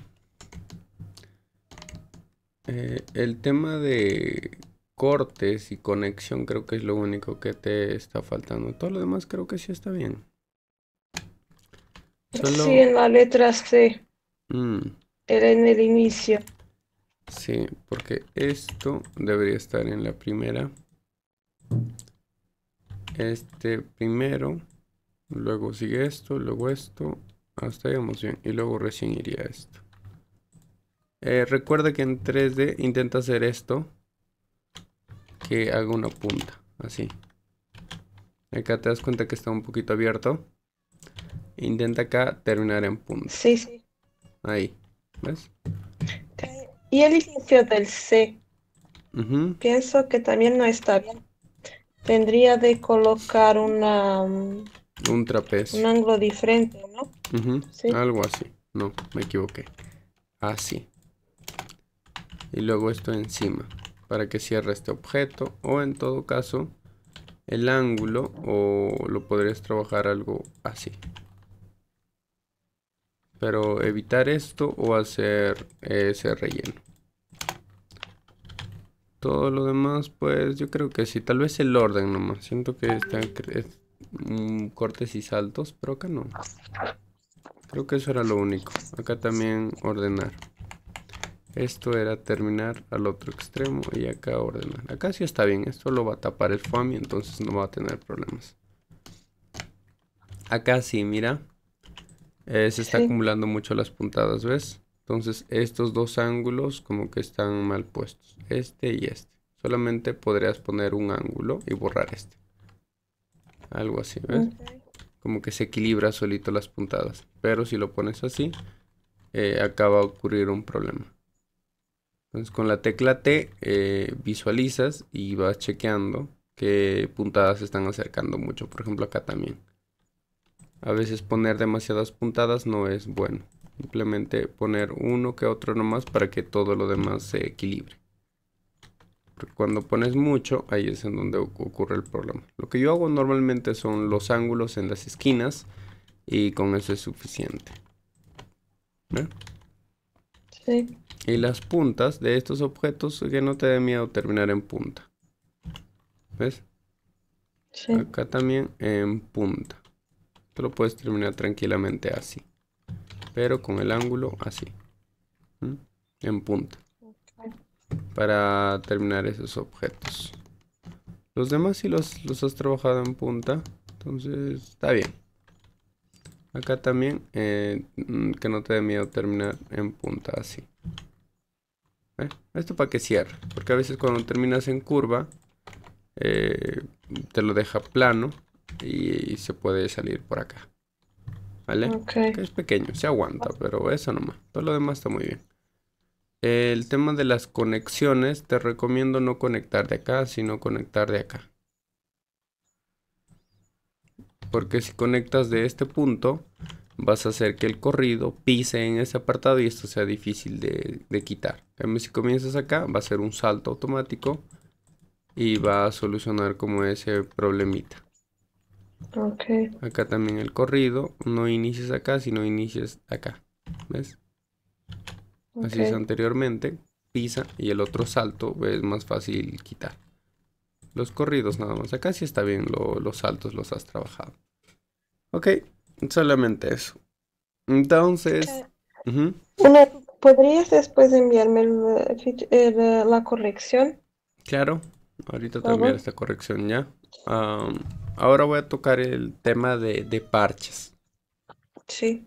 Speaker 2: El tema de cortes y conexión creo que es lo único que te está faltando. Todo lo demás creo que sí está bien. Solo...
Speaker 7: Sí, en la letra C. Era en el inicio.
Speaker 2: Sí, porque esto debería estar en la primera. Este primero, luego sigue esto, luego esto, hasta ahí vamos bien, y luego recién iría esto. Recuerda que en 3D intenta hacer esto, que haga una punta, así. Acá te das cuenta que está un poquito abierto. Intenta acá terminar en punta.
Speaker 7: Sí, sí.
Speaker 2: Ahí, ¿ves?
Speaker 7: Y el inicio del C.
Speaker 2: Ujú.
Speaker 7: Pienso que también no está bien. Tendría de colocar un
Speaker 2: trapecio.
Speaker 7: ángulo diferente, ¿no?
Speaker 2: Sí. Algo así. No, me equivoqué. Así. Y luego esto encima. Para que cierre este objeto. O en todo caso, el ángulo. O lo podrías trabajar algo así. Pero evitar esto o hacer ese relleno. Todo lo demás, pues yo creo que sí. Tal vez el orden nomás. Siento que están cortes y saltos, pero acá no. Creo que eso era lo único. Acá también ordenar. Esto era terminar al otro extremo y acá ordenar. Acá sí está bien. Esto lo va a tapar el foamy, entonces no va a tener problemas. Acá sí, mira. Se está acumulando mucho las puntadas, ¿ves? Entonces estos dos ángulos como que están mal puestos. Este y este. Solamente podrías poner un ángulo y borrar este. Algo así, ¿ves? Como que se equilibra solito las puntadas. Pero si lo pones así, acá va a ocurrir un problema. Entonces con la tecla T visualizas y vas chequeando qué puntadas se están acercando mucho. Por ejemplo acá también. A veces poner demasiadas puntadas no es bueno. Simplemente poner uno que otro nomás para que todo lo demás se equilibre. Porque cuando pones mucho, ahí es en donde ocurre el problema. Lo que yo hago normalmente son los ángulos en las esquinas y con eso es suficiente. ¿Ve?
Speaker 7: Sí.
Speaker 2: Y las puntas de estos objetos, que no te dé miedo terminar en punta. ¿Ves?
Speaker 7: Sí.
Speaker 2: Acá también en punta. Tú lo puedes terminar tranquilamente así. Pero con el ángulo así. En punta. Para terminar esos objetos. Los demás sí los has trabajado en punta. Entonces está bien. Acá también que no te dé miedo terminar en punta así. Esto para que cierre. Porque a veces cuando terminas en curva te lo deja plano y se puede salir por acá. ¿Vale? Que es pequeño, se aguanta, pero eso nomás. Todo lo demás está muy bien. El tema de las conexiones, te recomiendo no conectar de acá, sino conectar de acá. Porque si conectas de este punto, vas a hacer que el corrido pise en ese apartado y esto sea difícil de quitar. Si comienzas acá, va a ser un salto automático y va a solucionar como ese problemita. Acá también el corrido, no inicies acá, sino inicies acá. ¿Ves? Así es anteriormente, pisa y el otro salto es más fácil quitar. Los corridos nada más. Acá sí está bien, los saltos los has trabajado. Ok, solamente eso. Entonces...
Speaker 7: ¿Podrías después enviarme la corrección?
Speaker 2: Claro, ahorita te voy a enviar esta corrección ya. Ahora voy a tocar el tema de parches.
Speaker 7: Sí.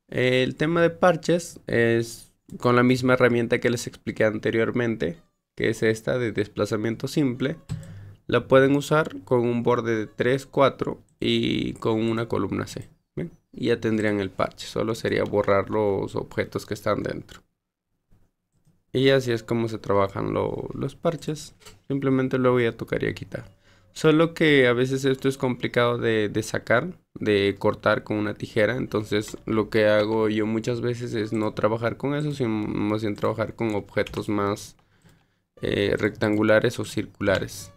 Speaker 2: El tema de parches es con la misma herramienta que les expliqué anteriormente, que es esta de desplazamiento simple. La pueden usar con un borde de 3, 4 y con una columna C. ¿Ven? Y ya tendrían el parche. Solo sería borrar los objetos que están dentro. Y así es como se trabajan los parches. Simplemente luego ya tocaría quitar. Solo que a veces esto es complicado de sacar, de cortar con una tijera. Entonces lo que hago yo muchas veces es no trabajar con eso, sino más bien trabajar con objetos más rectangulares o circulares.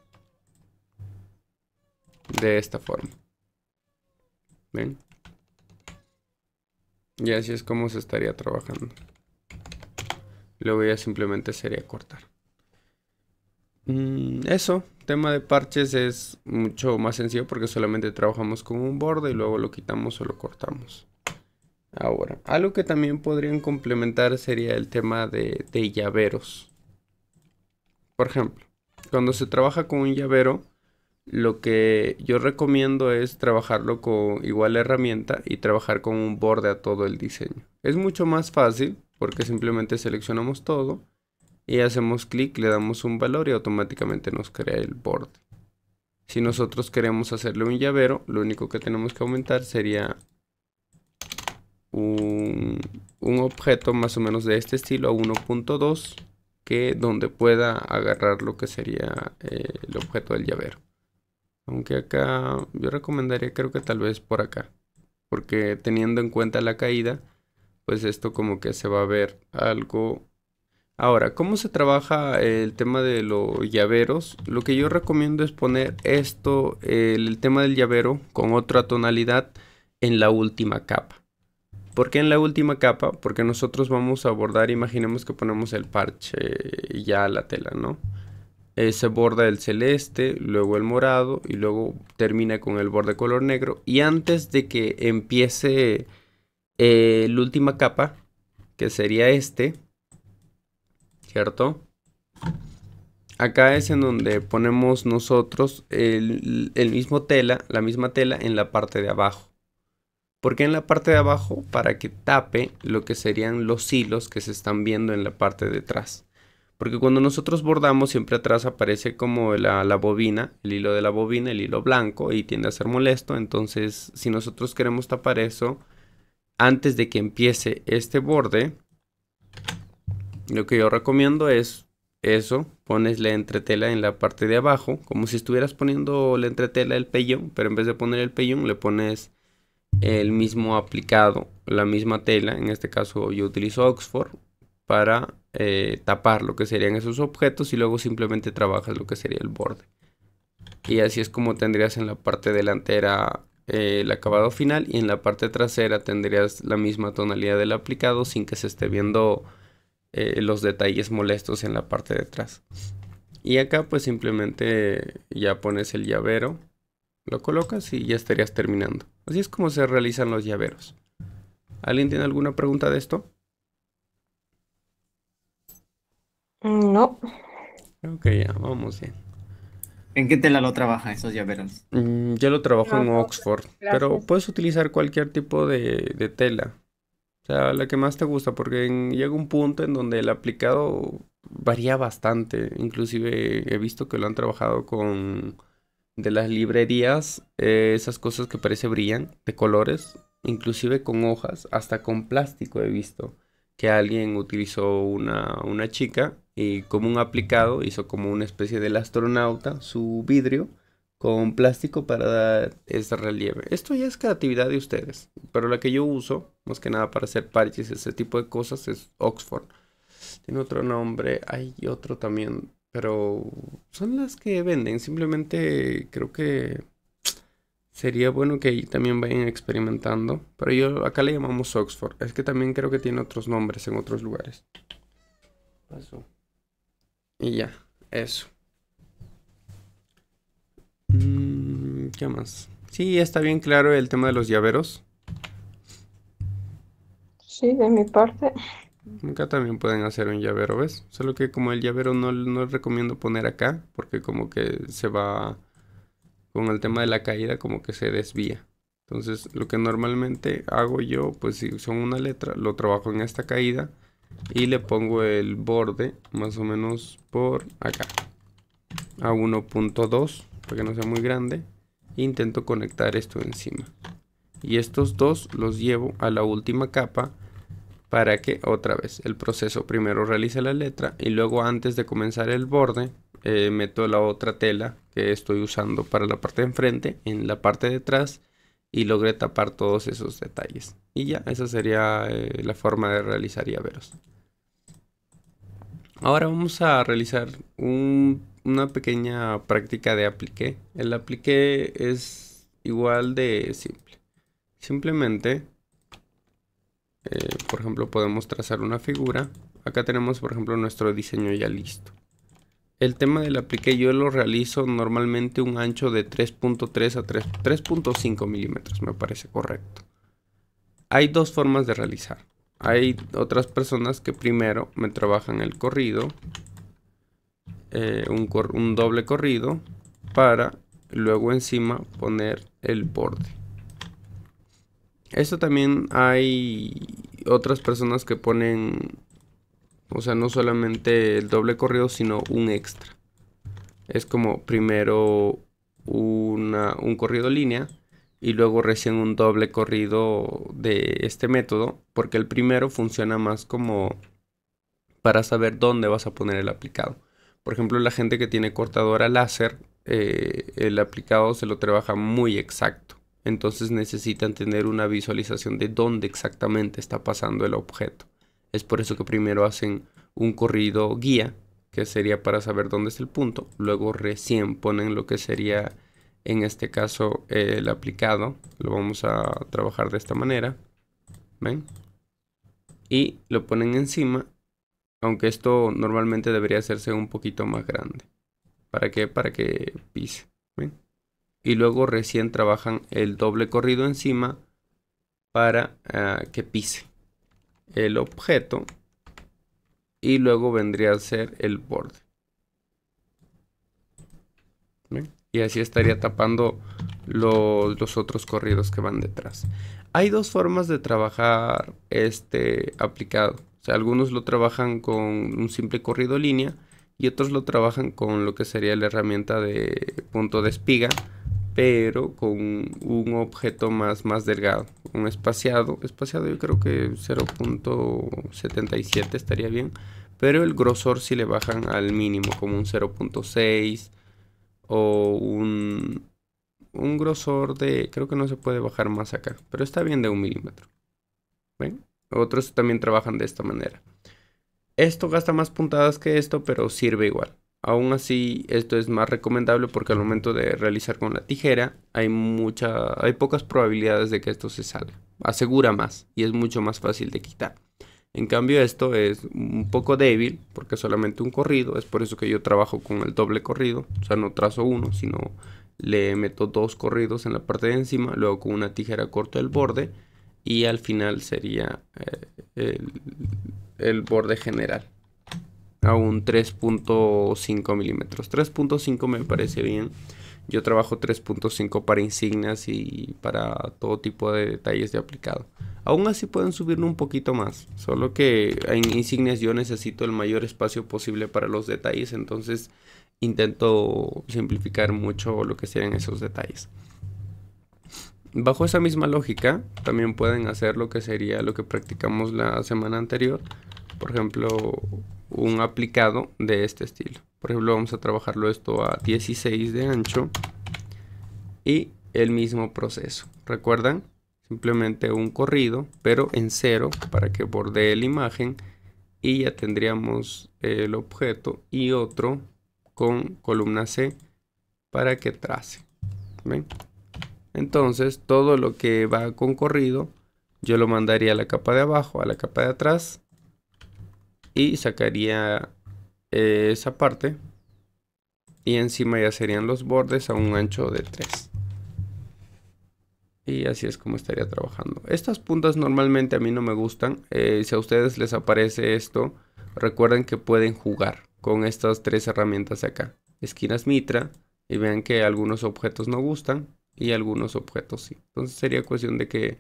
Speaker 2: De esta forma. ¿Ven? Y así es como se estaría trabajando. Luego ya simplemente sería cortar. Eso, tema de parches es mucho más sencillo porque solamente trabajamos con un borde y luego lo quitamos o lo cortamos. Ahora, algo que también podrían complementar sería el tema de llaveros. Por ejemplo, cuando se trabaja con un llavero, lo que yo recomiendo es trabajarlo con igual herramienta y trabajar con un borde a todo el diseño. Es mucho más fácil porque simplemente seleccionamos todo y hacemos clic, le damos un valor y automáticamente nos crea el borde. Si nosotros queremos hacerle un llavero, lo único que tenemos que aumentar sería un objeto más o menos de este estilo a 1.2, que donde pueda agarrar lo que sería el objeto del llavero. Aunque acá yo recomendaría, creo que tal vez por acá, porque teniendo en cuenta la caída, pues esto como que se va a ver algo. Ahora, ¿cómo se trabaja el tema de los llaveros? Lo que yo recomiendo es poner esto, el tema del llavero, con otra tonalidad en la última capa. ¿Por qué en la última capa? Porque nosotros vamos a bordar, imaginemos que ponemos el parche y ya la tela, ¿no? Se borda el celeste, luego el morado y luego termina con el borde color negro. Y antes de que empiece la última capa, que sería este, ¿cierto? Acá es en donde ponemos nosotros la misma tela en la parte de abajo. ¿Por qué en la parte de abajo? Para que tape lo que serían los hilos que se están viendo en la parte de atrás. Porque cuando nosotros bordamos siempre atrás aparece como la bobina, el hilo de la bobina, el hilo blanco, y tiende a ser molesto. Entonces, si nosotros queremos tapar eso, antes de que empiece este borde, lo que yo recomiendo es eso, pones la entretela en la parte de abajo, como si estuvieras poniendo la entretela del pellón, pero en vez de poner el pellón le pones el mismo aplicado, la misma tela. En este caso yo utilizo Oxford para tapar lo que serían esos objetos y luego simplemente trabajas lo que sería el borde. Y así es como tendrías en la parte delantera el acabado final, y en la parte trasera tendrías la misma tonalidad del aplicado sin que se esté viendo los detalles molestos en la parte de atrás. Y acá pues simplemente ya pones el llavero, lo colocas y ya estarías terminando. Así es como se realizan los llaveros. ¿Alguien tiene alguna pregunta de esto?
Speaker 7: No.
Speaker 2: Creo que ya, vamos bien.
Speaker 1: ¿En qué tela lo trabaja esos llaveros?
Speaker 2: Yo lo trabajo en
Speaker 4: No,
Speaker 2: Oxford, pero
Speaker 4: gracias.
Speaker 2: puedes utilizar cualquier tipo de tela. O sea, la que más te gusta, porque llega un punto en donde el aplicado varía bastante. Inclusive he visto que lo han trabajado con de las librerías, esas cosas que parece brillan, de colores, inclusive con hojas, hasta con plástico he visto que alguien utilizó una chica y como un aplicado hizo como una especie del astronauta, su vidrio con plástico para dar ese relieve. Esto ya es creatividad de ustedes, pero la que yo uso, más que nada para hacer parches, ese tipo de cosas, es Oxford. Tiene otro nombre, hay otro también, pero son las que venden. Simplemente creo que sería bueno que ahí también vayan experimentando. Pero yo acá le llamamos Oxford. Es que también creo que tiene otros nombres en otros lugares. Eso. Y ya, eso. ¿Qué más? Sí, está bien claro el tema de los llaveros.
Speaker 7: Sí, de mi parte.
Speaker 2: Acá también pueden hacer un llavero, ¿ves? Solo que como el llavero no recomiendo poner acá, porque como que se va con el tema de la caída, como que se desvía. Entonces, lo que normalmente hago yo, pues si son una letra, lo trabajo en esta caída y le pongo el borde más o menos por acá, a 1.2, para que no sea muy grande. E intento conectar esto encima. Y estos dos los llevo a la última capa, para que otra vez el proceso primero realice la letra y luego antes de comenzar el borde meto la otra tela que estoy usando para la parte de enfrente en la parte de atrás y logré tapar todos esos detalles. Y ya, esa sería la forma de realizar llaveros. Ahora vamos a realizar una pequeña práctica de apliqué. El apliqué es igual de simple. Simplemente por ejemplo, podemos trazar una figura. Acá tenemos, por ejemplo, nuestro diseño ya listo. El tema del aplique yo lo realizo normalmente un ancho de 3.3 a 3.5 milímetros, me parece correcto. Hay dos formas de realizar. Hay otras personas que primero me trabajan el corrido, un doble corrido, para luego encima poner el borde. Esto también hay otras personas que ponen, o sea, no solamente el doble corrido, sino un extra. Es como primero un corrido línea y luego recién un doble corrido de este método, porque el primero funciona más como para saber dónde vas a poner el aplicado. Por ejemplo, la gente que tiene cortadora láser, el aplicado se lo trabaja muy exacto. Entonces necesitan tener una visualización de dónde exactamente está pasando el objeto. Es por eso que primero hacen un corrido guía, que sería para saber dónde es el punto. Luego recién ponen lo que sería, en este caso, el aplicado. Lo vamos a trabajar de esta manera. ¿Ven? Y lo ponen encima, aunque esto normalmente debería hacerse un poquito más grande. ¿Para qué? Para que pise. ¿Ven? Y luego recién trabajan el doble corrido encima para que pise el objeto. Y luego vendría a ser el borde. ¿Ven? Y así estaría tapando los otros corridos que van detrás. Hay dos formas de trabajar este aplicado. O sea, algunos lo trabajan con un simple corrido línea y otros lo trabajan con lo que sería la herramienta de punto de espiga, pero con un objeto más delgado, un espaciado yo creo que 0.77 estaría bien, pero el grosor si le bajan al mínimo, como un 0.6 o un grosor de, creo que no se puede bajar más acá, pero está bien de 1 milímetro. ¿Ven? Otros también trabajan de esta manera. Esto gasta más puntadas que esto, pero sirve igual. Aún así, esto es más recomendable porque al momento de realizar con la tijera hay pocas probabilidades de que esto se salga. Asegura más y es mucho más fácil de quitar. En cambio, esto es un poco débil porque es solamente un corrido. Es por eso que yo trabajo con el doble corrido. O sea, no trazo uno, sino le meto 2 corridos en la parte de encima. Luego con una tijera corto el borde y al final sería el borde general a un 3.5 milímetros. 3.5 me parece bien. Yo trabajo 3.5 para insignias y para todo tipo de detalles de aplicado. Aún así pueden subirlo un poquito más. Solo que en insignias yo necesito el mayor espacio posible para los detalles. Entonces intento simplificar mucho lo que sean esos detalles. Bajo esa misma lógica, también pueden hacer lo que sería lo que practicamos la semana anterior. Por ejemplo, un aplicado de este estilo. Por ejemplo, vamos a trabajarlo esto a 16 de ancho. Y el mismo proceso. ¿Recuerdan? Simplemente un corrido, pero en 0 para que bordee la imagen. Y ya tendríamos el objeto y otro con columna C para que trace. ¿Ven? Entonces, todo lo que va con corrido, yo lo mandaría a la capa de abajo, a la capa de atrás. Y sacaría esa parte. Y encima ya serían los bordes a un ancho de 3. Y así es como estaría trabajando. Estas puntas normalmente a mí no me gustan. Si a ustedes les aparece esto, recuerden que pueden jugar con estas 3 herramientas de acá. Esquinas mitra. Y vean que algunos objetos no gustan y algunos objetos sí. Entonces sería cuestión de que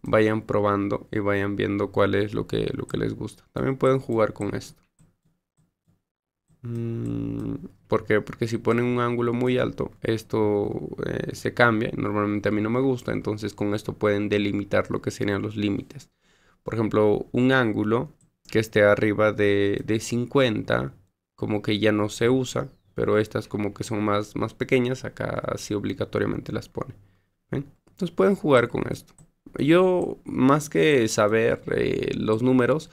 Speaker 2: vayan probando y vayan viendo cuál es lo que les gusta. También pueden jugar con esto. ¿Por qué? Porque si ponen un ángulo muy alto, esto se cambia. Normalmente a mí no me gusta, entonces con esto pueden delimitar lo que serían los límites. Por ejemplo, un ángulo que esté arriba de 50, como que ya no se usa, pero estas como que son más pequeñas, acá sí obligatoriamente las pone. ¿Ven? Entonces pueden jugar con esto. Yo, más que saber los números,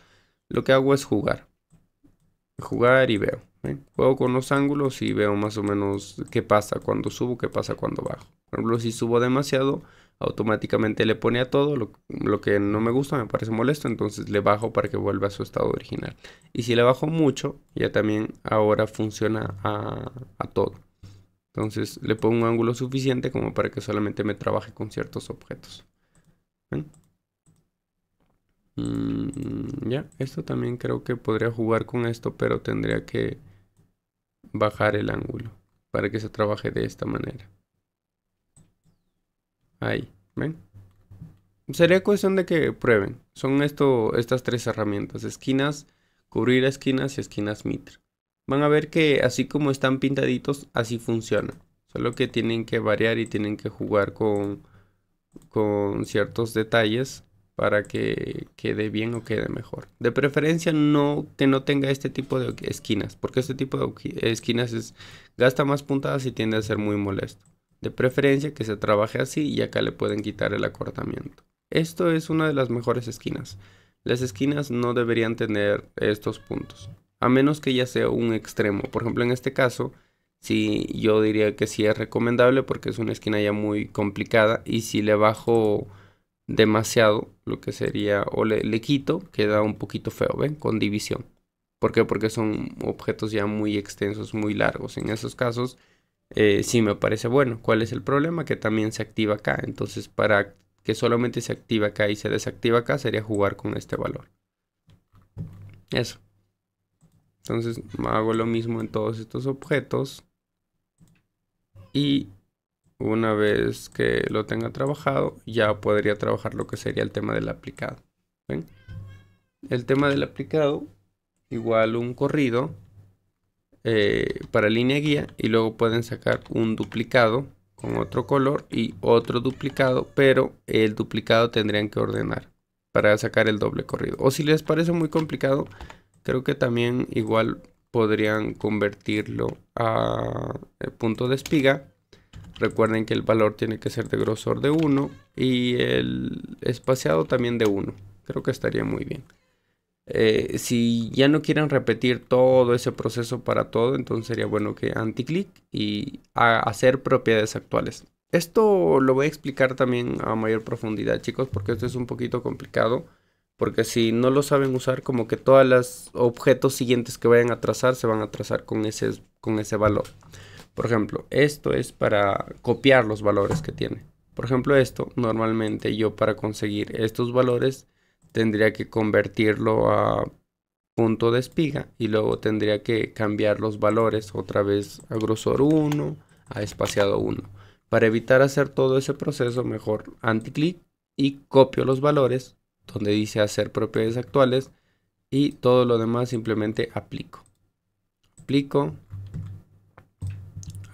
Speaker 2: lo que hago es jugar. Jugar y veo. ¿Ven? Juego con los ángulos y veo más o menos qué pasa cuando subo, qué pasa cuando bajo. Por ejemplo, si subo demasiado, automáticamente le pone a todo. Lo que no me gusta, me parece molesto, entonces le bajo para que vuelva a su estado original. Y si le bajo mucho, ya también ahora funciona a todo. Entonces le pongo un ángulo suficiente como para que solamente me trabaje con ciertos objetos. ¿Ven? Ya, esto también creo que podría jugar con esto, pero tendría que bajar el ángulo para que se trabaje de esta manera. Ahí, ¿ven? Sería cuestión de que prueben. Son estas tres herramientas: esquinas, cubrir esquinas y esquinas mitre. Van a ver que así como están pintaditos, así funciona. Solo que tienen que variar y tienen que jugar con ciertos detalles para que quede bien o quede mejor. De preferencia que no tenga este tipo de esquinas, porque este tipo de esquinas gasta más puntadas y tiende a ser muy molesto. De preferencia que se trabaje así y acá le pueden quitar el acortamiento. Esto es una de las mejores esquinas. Las esquinas no deberían tener estos puntos, a menos que ya sea un extremo. Por ejemplo, en este caso, sí, yo diría que sí es recomendable porque es una esquina ya muy complicada, y si le bajo demasiado, lo que sería, o le quito, queda un poquito feo, ¿ven? Con división. ¿Por qué? Porque son objetos ya muy extensos, muy largos. En esos casos, sí me parece bueno. ¿Cuál es el problema? Que también se activa acá. Entonces, para que solamente se activa acá y se desactiva acá, sería jugar con este valor. Eso. Entonces, hago lo mismo en todos estos objetos. Y una vez que lo tenga trabajado, ya podría trabajar lo que sería el tema del aplicado. ¿Ven? El tema del aplicado, igual un corrido para línea guía, y luego pueden sacar un duplicado con otro color y otro duplicado, pero el duplicado tendrían que ordenar para sacar el doble corrido. O si les parece muy complicado, creo que también igual podrían convertirlo a punto de espiga. Recuerden que el valor tiene que ser de grosor de 1 y el espaciado también de 1. Creo que estaría muy bien. Si ya no quieren repetir todo ese proceso para todo, entonces sería bueno que anti-clic y hacer propiedades actuales. Esto lo voy a explicar también a mayor profundidad, chicos, porque esto es un poquito complicado. Porque si no lo saben usar, como que todos los objetos siguientes que vayan a trazar se van a trazar con ese valor. Por ejemplo, esto es para copiar los valores que tiene. Por ejemplo, esto, normalmente yo para conseguir estos valores tendría que convertirlo a punto de espiga y luego tendría que cambiar los valores otra vez a grosor 1, a espaciado 1. Para evitar hacer todo ese proceso, mejor anti-clic y copio los valores donde dice hacer propiedades actuales, y todo lo demás simplemente aplico.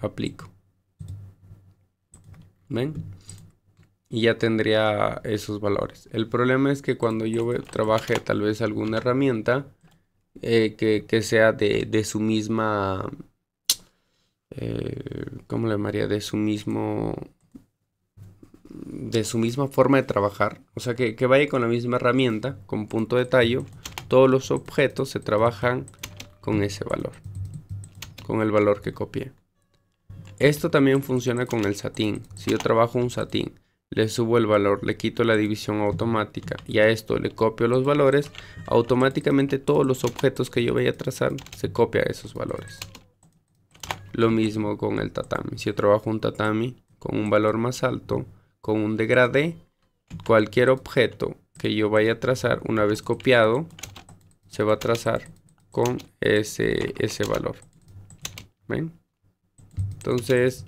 Speaker 2: Aplico. ¿Ven? Y ya tendría esos valores. El problema es que cuando yo trabaje tal vez alguna herramienta que sea de su misma, ¿cómo le llamaría? De su misma forma de trabajar. O sea, que vaya con la misma herramienta, con punto de tallo. Todos los objetos se trabajan con ese valor, con el valor que copié. Esto también funciona con el satín. Si yo trabajo un satín, le subo el valor, le quito la división automática y a esto le copio los valores, automáticamente todos los objetos que yo vaya a trazar se copia esos valores. Lo mismo con el tatami. Si yo trabajo un tatami con un valor más alto, con un degradé, cualquier objeto que yo vaya a trazar, una vez copiado, se va a trazar con ese valor. ¿Ven? Entonces,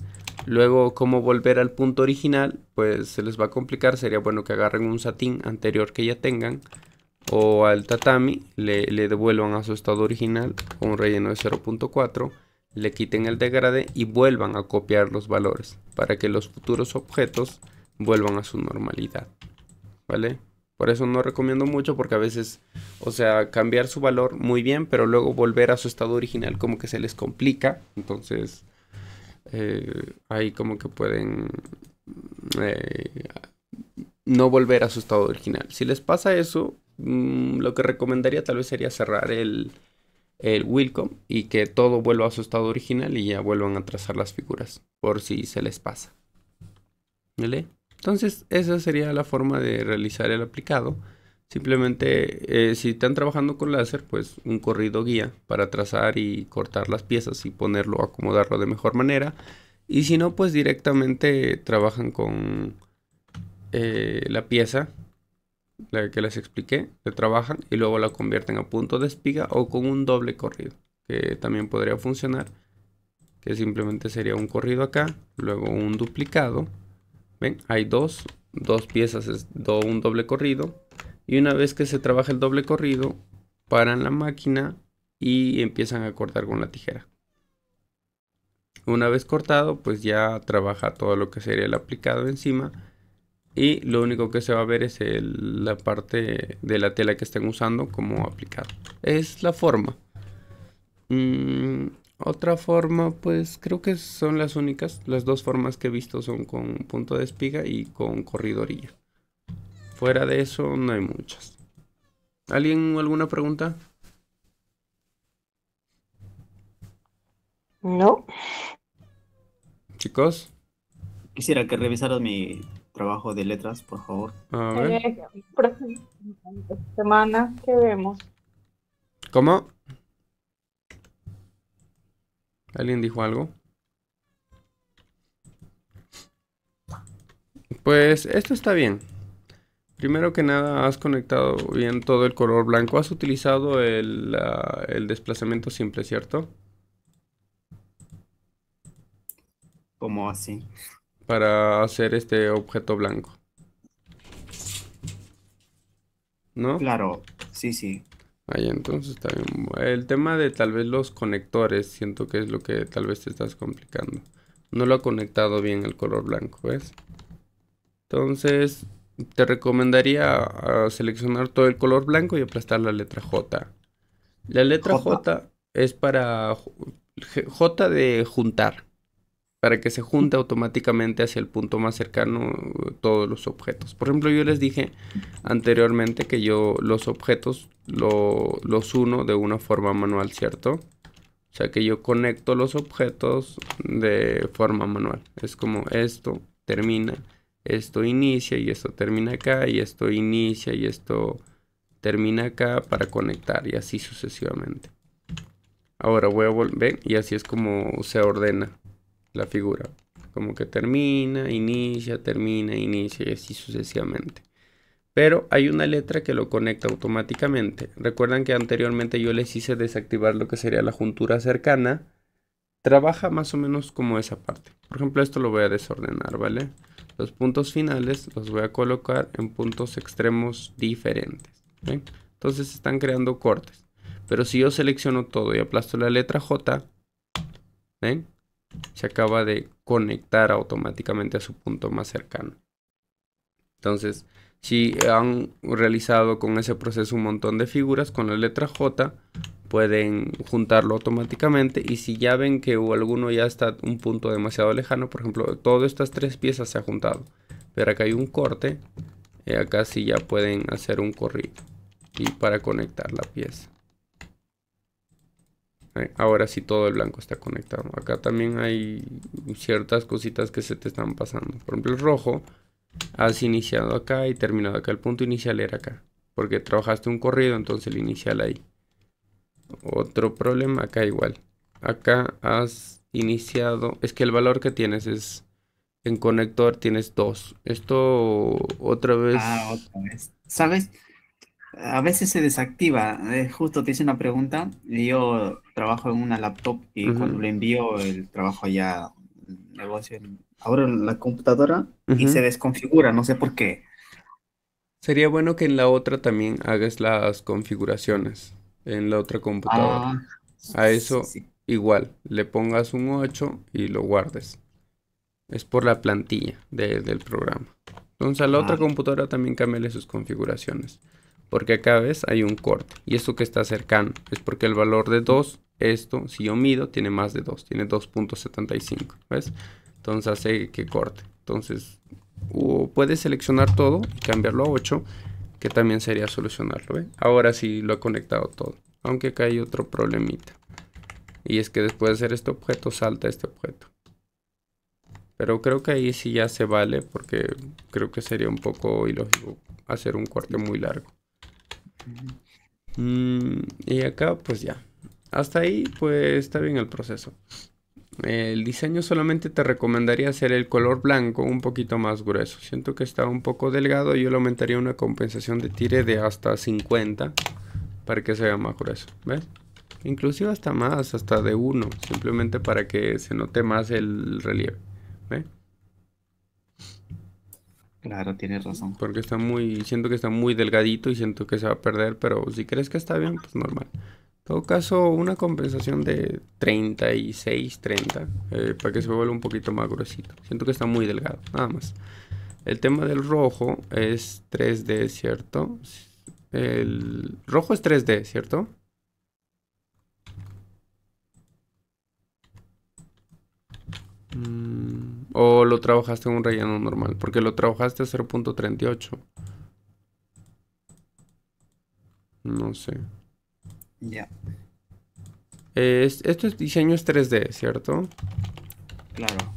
Speaker 2: luego, ¿cómo volver al punto original? Pues se les va a complicar. Sería bueno que agarren un satín anterior que ya tengan, o al tatami, le devuelvan a su estado original con un relleno de 0.4, le quiten el degradé y vuelvan a copiar los valores para que los futuros objetos vuelvan a su normalidad. ¿Vale? Por eso no recomiendo mucho, porque a veces, o sea, cambiar su valor muy bien, pero luego volver a su estado original como que se les complica. Entonces ahí como que pueden no volver a su estado original. Si les pasa eso, lo que recomendaría tal vez sería cerrar el Wacom y que todo vuelva a su estado original y ya vuelvan a trazar las figuras, por si se les pasa. ¿Vale? Entonces, esa sería la forma de realizar el aplicado. Simplemente, si están trabajando con láser, pues un corrido guía para trazar y cortar las piezas y ponerlo, acomodarlo de mejor manera. Y si no, pues directamente trabajan con la pieza, la que les expliqué, le trabajan y luego la convierten a punto de espiga o con un doble corrido, que también podría funcionar, que simplemente sería un corrido acá, luego un duplicado. ¿Ven? Hay dos piezas, un doble corrido. Y una vez que se trabaja el doble corrido, paran la máquina y empiezan a cortar con la tijera. Una vez cortado, pues ya trabaja todo lo que sería el aplicado encima. Y lo único que se va a ver es la parte de la tela que estén usando como aplicado. Es la forma. Otra forma, pues creo que son las únicas. Las dos formas que he visto son con punto de espiga y con corridorilla. Fuera de eso no hay muchas. ¿Alguna pregunta?
Speaker 7: No.
Speaker 2: Chicos,
Speaker 1: Quisiera que revisaras mi trabajo de letras, por favor.
Speaker 2: a ver.
Speaker 4: Esta semana que vemos.
Speaker 2: ¿Cómo? ¿Alguien dijo algo? Pues esto está bien. Primero que nada, has conectado bien todo el color blanco. Has utilizado el desplazamiento simple, ¿cierto?
Speaker 1: ¿Cómo así?
Speaker 2: Para hacer este objeto blanco. ¿No?
Speaker 1: Claro, sí, sí.
Speaker 2: Ahí entonces está bien. El tema de tal vez los conectores, siento que es lo que tal vez te estás complicando. No lo ha conectado bien el color blanco, ¿ves? Entonces, te recomendaría seleccionar todo el color blanco y aplastar la letra J. La letra J es para J de juntar, para que se junte automáticamente hacia el punto más cercano todos los objetos. Por ejemplo, yo les dije anteriormente que yo los objetos los uno de una forma manual, ¿cierto? O sea que yo conecto los objetos de forma manual. Es como esto termina, esto inicia y esto termina acá, y esto inicia y esto termina acá para conectar, y así sucesivamente. Ahora voy a volver y así es como se ordena la figura. Como que termina, inicia y así sucesivamente. Pero hay una letra que lo conecta automáticamente. Recuerdan que anteriormente yo les hice desactivar lo que sería la juntura cercana. Trabaja más o menos como esa parte. Por ejemplo, esto lo voy a desordenar, ¿vale? Los puntos finales los voy a colocar en puntos extremos diferentes. ¿Ven? Entonces están creando cortes. Pero si yo selecciono todo y aplasto la letra J, ¿ven? Se acaba de conectar automáticamente a su punto más cercano. Entonces, si han realizado con ese proceso un montón de figuras con la letra J, pueden juntarlo automáticamente. Y si ya ven que alguno ya está un punto demasiado lejano, por ejemplo, todas estas tres piezas se han juntado, pero acá hay un corte, acá sí ya pueden hacer un corrido y para conectar la pieza. Ahora sí todo el blanco está conectado. Acá también hay ciertas cositas que se te están pasando. Por ejemplo, el rojo, has iniciado acá y terminado acá. El punto inicial era acá, porque trabajaste un corrido, entonces el inicial ahí. Otro problema acá igual. Acá has iniciado, es que el valor que tienes es, en conector tienes 2. Esto otra vez.
Speaker 1: Otra vez. ¿Sabes? A veces se desactiva. Justo te hice una pregunta. Y yo trabajo en una laptop y cuando le envío el trabajo allá, negocio, abro la computadora y se desconfigura. No sé por qué.
Speaker 2: Sería bueno que en la otra también hagas las configuraciones. En la otra computadora. A eso
Speaker 1: sí.
Speaker 2: igual. Le pongas un 8 y lo guardes. Es por la plantilla del programa. Entonces a la otra computadora también cámbiale sus configuraciones. Porque acá ves hay un corte. Y esto que está cercano es porque el valor de 2, esto, si yo mido, tiene más de 2. Tiene 2.75. ¿Ves? Entonces hace que corte. Entonces puedes seleccionar todo y cambiarlo a 8. Que también sería solucionarlo. ¿Ve? Ahora sí lo he conectado todo. Aunque acá hay otro problemita. Y es que después de hacer este objeto, salta este objeto. Pero creo que ahí sí ya se vale porque creo que sería un poco ilógico hacer un corte muy largo. Y acá pues ya. Hasta ahí pues está bien el proceso. El diseño solamente te recomendaría hacer el color blanco un poquito más grueso. Siento que está un poco delgado y yo le aumentaría una compensación de tire de hasta 50 para que se vea más grueso. ¿Ves? Inclusive hasta más, hasta de 1, simplemente para que se note más el relieve. ¿Ves?
Speaker 1: Claro, tienes razón.
Speaker 2: Porque siento que está muy delgadito y siento que se va a perder, pero si crees que está bien, pues normal. En todo caso, una compensación de 36, 30, para que se vuelva un poquito más gruesito. Siento que está muy delgado, nada más. El tema del rojo es 3D, ¿cierto? El rojo es 3D, ¿cierto? ¿O lo trabajaste en un relleno normal? Porque lo trabajaste a 0.38. No sé.
Speaker 1: Ya,
Speaker 2: Esto es diseño es 3D, ¿cierto?
Speaker 1: claro.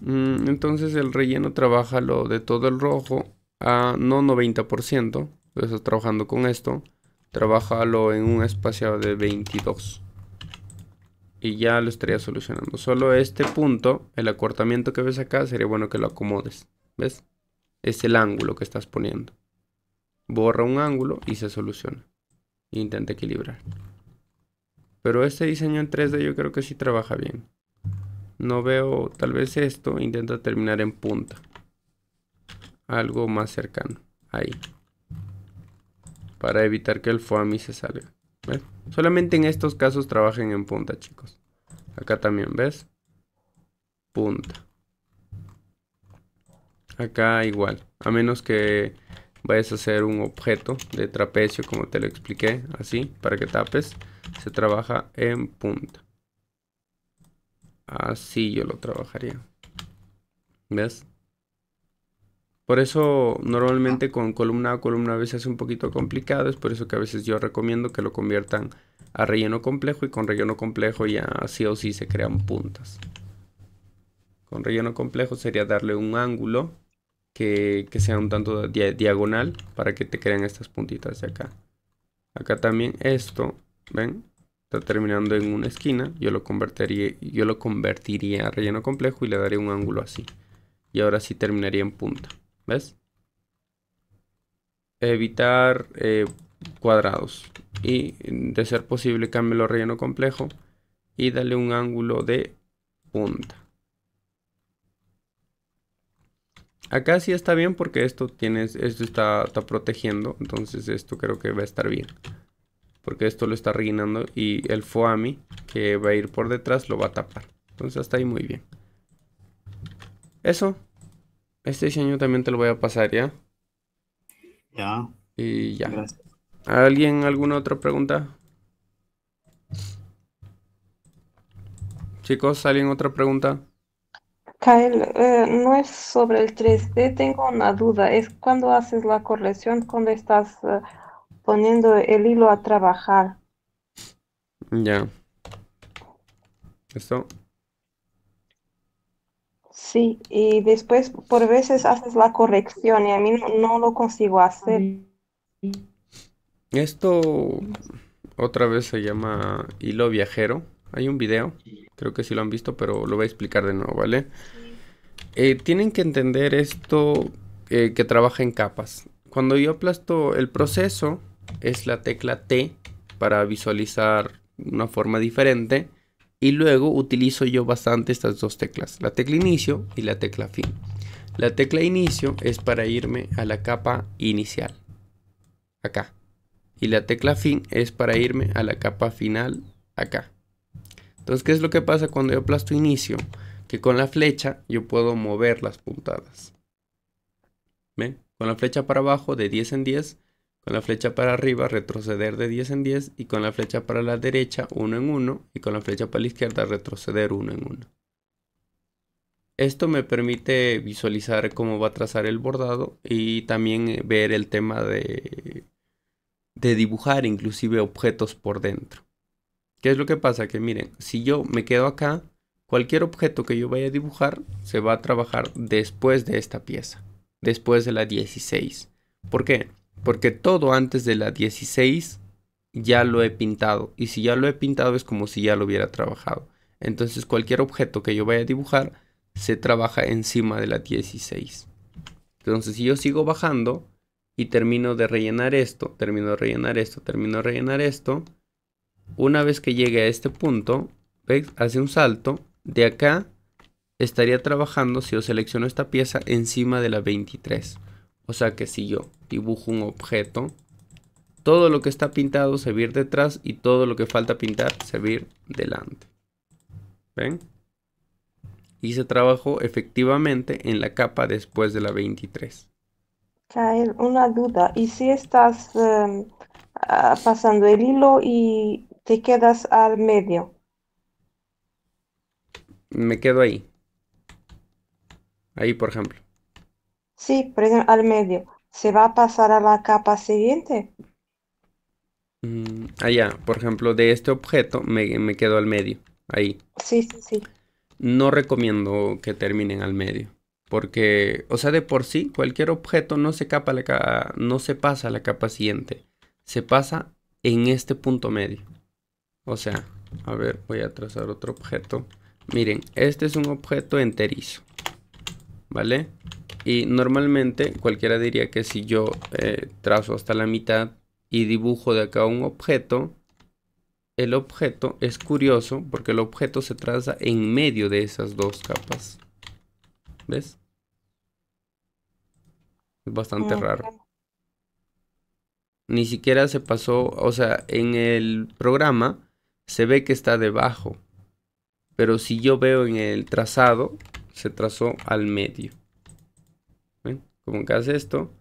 Speaker 2: Entonces el relleno trabaja lo de todo el rojo a no 90%. Estás trabajando con esto. Trabájalo en un espaciado de 22. Y ya lo estaría solucionando. Solo este punto, el acortamiento que ves acá, sería bueno que lo acomodes. ¿Ves? Es el ángulo que estás poniendo. Borra un ángulo y se soluciona. E intenta equilibrar. Pero este diseño en 3D yo creo que sí trabaja bien. No veo, tal vez esto, intenta terminar en punta. Algo más cercano. Ahí. Para evitar que el foamy se salga. ¿Ves? Solamente en estos casos trabajen en punta, chicos. Acá también, ¿ves? Punta. Acá igual. A menos que vayas a hacer un objeto de trapecio, como te lo expliqué, así, para que tapes. Se trabaja en punta. Así yo lo trabajaría. ¿Ves? Por eso normalmente con columna a columna a veces es un poquito complicado. Es por eso que a veces yo recomiendo que lo conviertan a relleno complejo. Y con relleno complejo ya sí o sí se crean puntas. Con relleno complejo sería darle un ángulo que sea un tanto diagonal para que te creen estas puntitas de acá. Acá también esto, ¿ven? Está terminando en una esquina. Yo lo convertiría a relleno complejo y le daría un ángulo así. Y ahora sí terminaría en punta. ¿Ves? Evitar cuadrados. Y de ser posible, cámbialo a relleno complejo. Y dale un ángulo de punta. Acá sí está bien porque esto está protegiendo. Entonces esto creo que va a estar bien. Porque esto lo está rellenando y el foamy que va a ir por detrás lo va a tapar. Entonces hasta ahí muy bien. Eso. Este diseño también te lo voy a pasar ya.
Speaker 1: Ya,
Speaker 2: Y ya.
Speaker 1: gracias.
Speaker 2: ¿Alguna otra pregunta? Chicos, ¿alguien otra pregunta?
Speaker 7: Kyle, no es sobre el 3D, tengo una duda. Es cuando haces la corrección, cuando estás poniendo el hilo a trabajar.
Speaker 2: Ya. ¿Esto?
Speaker 7: Sí, y después por veces haces la corrección y a mí no lo consigo hacer.
Speaker 2: Esto otra vez se llama hilo viajero. Hay un video, creo que sí lo han visto, pero lo voy a explicar de nuevo, ¿vale? Tienen que entender esto que trabaja en capas. Cuando yo aplasto el proceso, es la tecla T para visualizar una forma diferente. Y luego utilizo yo bastante estas dos teclas, la tecla inicio y la tecla fin. La tecla inicio es para irme a la capa inicial, acá. Y la tecla fin es para irme a la capa final, acá. Entonces, ¿qué es lo que pasa cuando yo aplasto inicio? Que con la flecha yo puedo mover las puntadas. ¿Ven? Con la flecha para abajo de 10 en 10. Con la flecha para arriba retroceder de 10 en 10. Y con la flecha para la derecha 1 en 1. Y con la flecha para la izquierda retroceder 1 en 1. Esto me permite visualizar cómo va a trazar el bordado. Y también ver el tema de dibujar inclusive objetos por dentro. ¿Qué es lo que pasa? Que miren, si yo me quedo acá, cualquier objeto que yo vaya a dibujar se va a trabajar después de esta pieza, después de la 16. ¿Por qué? Porque todo antes de la 16 ya lo he pintado, y si ya lo he pintado es como si ya lo hubiera trabajado. Entonces cualquier objeto que yo vaya a dibujar se trabaja encima de la 16. Entonces si yo sigo bajando y termino de rellenar esto, termino de rellenar esto, termino de rellenar esto, una vez que llegue a este punto, ¿ves? Hace un salto. De acá estaría trabajando, si yo selecciono esta pieza, encima de la 23. O sea que si yo dibujo un objeto, todo lo que está pintado se va a ir detrás y todo lo que falta pintar se va a ir delante. ¿Ven? Y se trabajó efectivamente en la capa después de la 23.
Speaker 7: Kael, una duda. ¿Y si estás pasando el hilo y te quedas al medio?
Speaker 2: Me quedo ahí. Ahí, por ejemplo.
Speaker 7: Sí, por ejemplo, al medio. ¿Se va a pasar a la capa siguiente?
Speaker 2: Allá, por ejemplo, de este objeto me quedo al medio. Ahí.
Speaker 7: Sí, sí, sí.
Speaker 2: No recomiendo que terminen al medio. Porque, o sea, de por sí, cualquier objeto no se pasa a la capa siguiente. Se pasa en este punto medio. O sea, a ver, voy a trazar otro objeto. Miren, este es un objeto enterizo. ¿Vale? Y normalmente cualquiera diría que si yo trazo hasta la mitad y dibujo de acá un objeto, el objeto es curioso porque el objeto se traza en medio de esas dos capas. ¿Ves? Es bastante raro. Ni siquiera se pasó, o sea, en el programa se ve que está debajo. Pero si yo veo en el trazado, se trazó al medio. ¿Ven? Como que hace esto.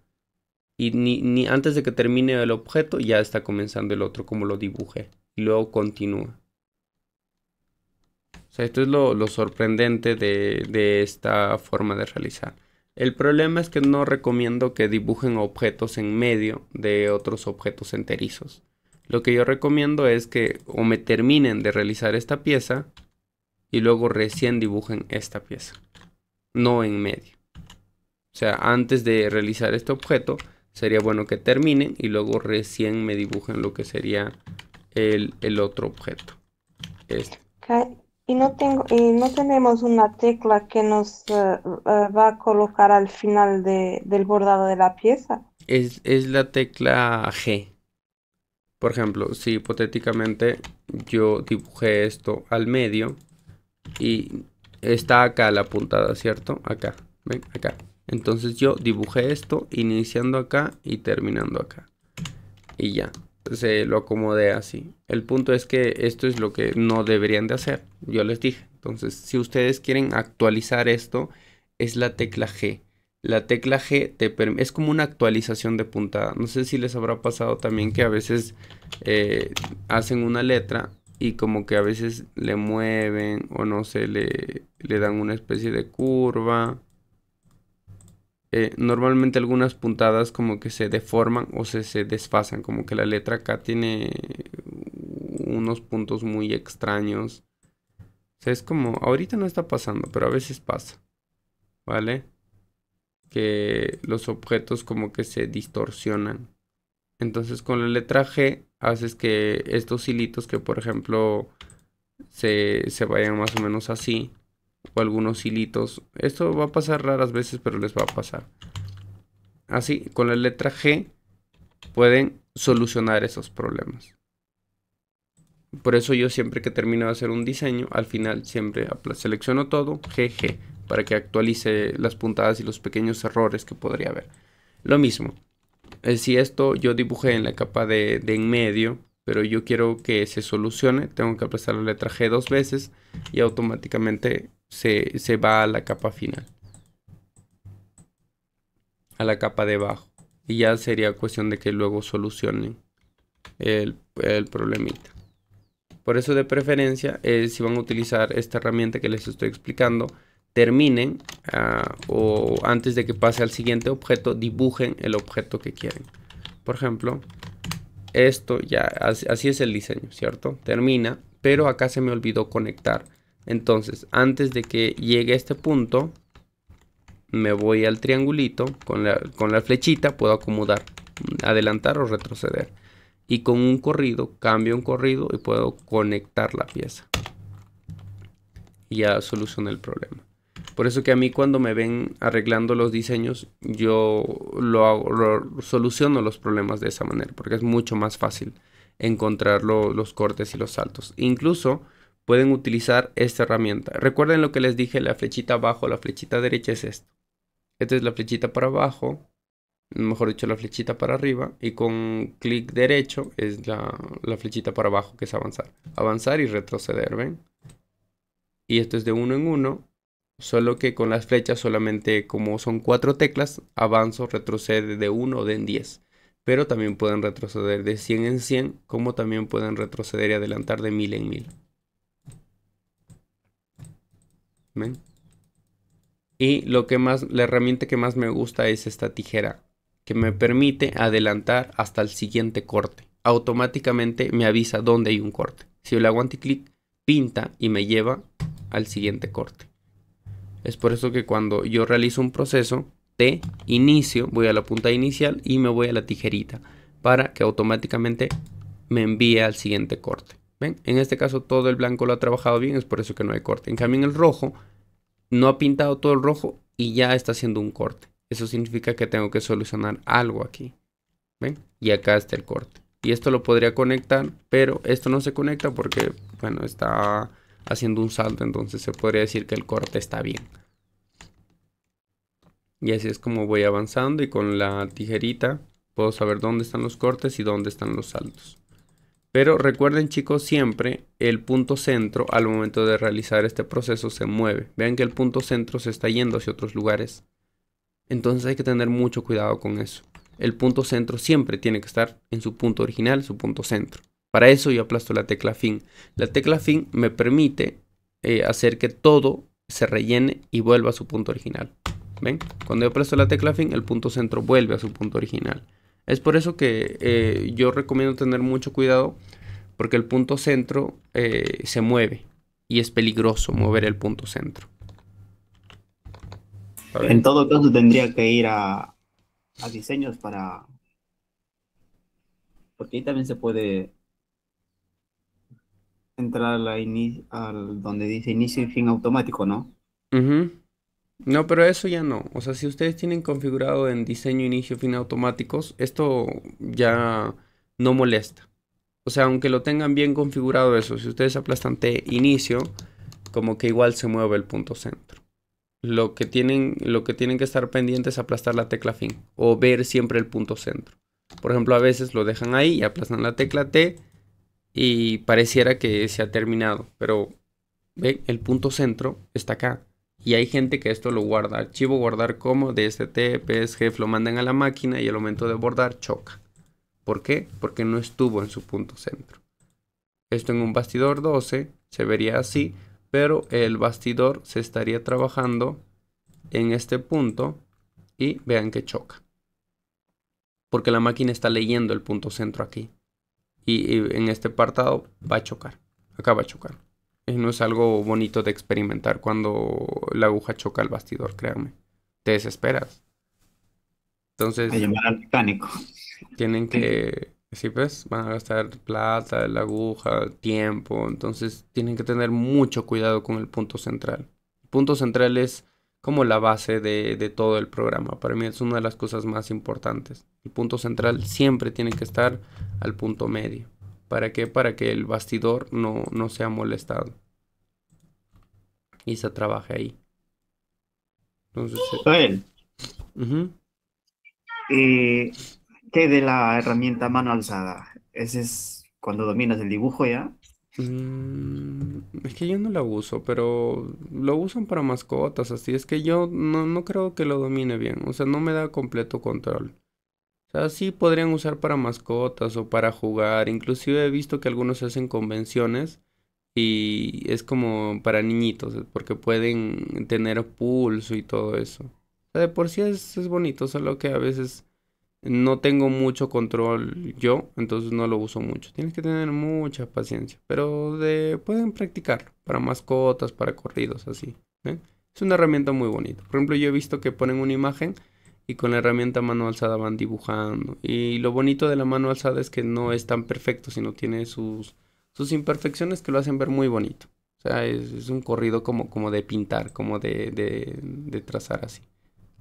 Speaker 2: Y ni antes de que termine el objeto, ya está comenzando el otro, como lo dibujé. Y luego continúa. O sea, esto es lo sorprendente de esta forma de realizar. El problema es que no recomiendo que dibujen objetos en medio de otros objetos enterizos. Lo que yo recomiendo es que o me terminen de realizar esta pieza y luego recién dibujen esta pieza. No en medio. O sea, antes de realizar este objeto, sería bueno que terminen y luego recién me dibujen lo que sería el otro objeto. Este.
Speaker 7: Y no tenemos una tecla que nos va a colocar al final del bordado de la pieza.
Speaker 2: Es la tecla G. Por ejemplo, si hipotéticamente yo dibujé esto al medio y está acá la puntada, ¿cierto? Acá, ¿ven? Acá. Entonces yo dibujé esto iniciando acá y terminando acá. Y ya, se lo acomodé así. El punto es que esto es lo que no deberían de hacer. Yo les dije. Entonces, si ustedes quieren actualizar esto, es la tecla G. La tecla G es como una actualización de puntada. No sé si les habrá pasado también que a veces hacen una letra y como que a veces le mueven o no sé, le dan una especie de curva. Normalmente algunas puntadas como que se deforman o se desfasan, como que la letra acá tiene unos puntos muy extraños. O sea, es como, ahorita no está pasando, pero a veces pasa, ¿vale? Que los objetos como que se distorsionan. Entonces con la letra G haces que estos hilitos que por ejemplo se vayan más o menos así. O algunos hilitos. Esto va a pasar raras veces, pero les va a pasar. Así, con la letra G pueden solucionar esos problemas. Por eso yo siempre que termino de hacer un diseño, al final siempre selecciono todo, GG, para que actualice las puntadas y los pequeños errores que podría haber. Lo mismo, si esto yo dibujé en la capa de en medio, pero yo quiero que se solucione, tengo que apresar la letra G 2 veces y automáticamente se va a la capa final, a la capa de abajo, y ya sería cuestión de que luego solucionen el problemita. Por eso de preferencia, si van a utilizar esta herramienta que les estoy explicando, terminen o antes de que pase al siguiente objeto, dibujen el objeto que quieren. Por ejemplo, esto ya, así es el diseño, ¿cierto? Termina, pero acá se me olvidó conectar. Entonces, antes de que llegue a este punto, me voy al triangulito, con la flechita puedo acomodar, adelantar o retroceder. Y con un corrido, cambio un corrido y puedo conectar la pieza. Y ya solucioné el problema. Por eso que a mí cuando me ven arreglando los diseños, yo soluciono los problemas de esa manera, porque es mucho más fácil encontrar los cortes y los saltos. Incluso pueden utilizar esta herramienta. Recuerden lo que les dije, la flechita abajo, la flechita derecha es esto. Esta es la flechita para abajo, mejor dicho, la flechita para arriba, y con clic derecho es la flechita para abajo, que es avanzar. Avanzar y retroceder, ¿ven? Y esto es de uno en uno. Solo que con las flechas solamente, como son 4 teclas, avanzo, retrocede de 1 o de en 10. Pero también pueden retroceder de 100 en 100, como también pueden retroceder y adelantar de 1000 en 1000. ¿Ven? Y la herramienta que más me gusta es esta tijera, que me permite adelantar hasta el siguiente corte. Automáticamente me avisa dónde hay un corte. Si yo le hago anticlic, pinta y me lleva al siguiente corte. Es por eso que cuando yo realizo un proceso de inicio, voy a la punta inicial y me voy a la tijerita para que automáticamente me envíe al siguiente corte. ¿Ven? En este caso todo el blanco lo ha trabajado bien, es por eso que no hay corte. En cambio en el rojo no ha pintado todo el rojo y ya está haciendo un corte. Eso significa que tengo que solucionar algo aquí. ¿Ven? Y acá está el corte. Y esto lo podría conectar, pero esto no se conecta porque, bueno, está haciendo un salto, entonces se podría decir que el corte está bien. Y así es como voy avanzando, y con la tijerita puedo saber dónde están los cortes y dónde están los saltos. Pero recuerden, chicos, siempre el punto centro al momento de realizar este proceso se mueve. Vean que el punto centro se está yendo hacia otros lugares. Entonces hay que tener mucho cuidado con eso. El punto centro siempre tiene que estar en su punto original, su punto centro. Para eso yo aplasto la tecla fin. La tecla fin me permite hacer que todo se rellene y vuelva a su punto original. ¿Ven? Cuando yo aplasto la tecla fin, el punto centro vuelve a su punto original. Es por eso que yo recomiendo tener mucho cuidado, porque el punto centro se mueve y es peligroso mover el punto centro.
Speaker 1: En todo caso tendría que ir a diseños porque ahí también se puede entrar al donde dice inicio y fin automático, ¿no?
Speaker 2: No, pero eso ya no. O sea, si ustedes tienen configurado en diseño, inicio, fin automáticos, esto ya no molesta. O sea, aunque lo tengan bien configurado eso, si ustedes aplastan T inicio, como que igual se mueve el punto centro. Lo que tienen que estar pendientes es aplastar la tecla fin o ver siempre el punto centro. Por ejemplo, a veces lo dejan ahí y aplastan la tecla T y pareciera que se ha terminado, pero ven, el punto centro está acá. Y hay gente que esto lo guarda, archivo guardar como DST, PSGF, lo mandan a la máquina y al momento de bordar choca. ¿Por qué? Porque no estuvo en su punto centro. Esto en un bastidor 12 se vería así, pero el bastidor se estaría trabajando en este punto y vean que choca. Porque la máquina está leyendo el punto centro aquí. Y en este apartado va a chocar. Acá va a chocar. No es algo bonito de experimentar cuando la aguja choca el bastidor, créanme. Te desesperas. Entonces,
Speaker 1: A llamar al mecánico.
Speaker 2: tienen que, sí, pues, van a gastar plata, la aguja, tiempo. Entonces, tienen que tener mucho cuidado con el punto central. El punto central es como la base de todo el programa. Para mí es una de las cosas más importantes. El punto central siempre tiene que estar al punto medio. ¿Para qué? Para que el bastidor no sea molestado y se trabaje ahí. Entonces,
Speaker 1: Joel,
Speaker 2: ujú.
Speaker 1: ¿qué de la herramienta mano alzada? Ese es cuando dominas el dibujo ya.
Speaker 2: Es que yo no la uso, pero lo usan para mascotas, así es que yo no creo que lo domine bien, o sea, no me da completo control. O sea, sí podrían usar para mascotas o para jugar, inclusive he visto que algunos hacen convenciones y es como para niñitos, porque pueden tener pulso y todo eso. O sea, de por sí es bonito, solo que a veces No tengo mucho control yo, entonces no lo uso mucho. Tienes que tener mucha paciencia, pero pueden practicar para mascotas, para corridos, así. ¿Eh? Es una herramienta muy bonita. Por ejemplo, yo he visto que ponen una imagen y con la herramienta mano alzada van dibujando. Y lo bonito de la mano alzada es que no es tan perfecto, sino tiene sus imperfecciones que lo hacen ver muy bonito. O sea, es un corrido como de pintar, como de trazar así.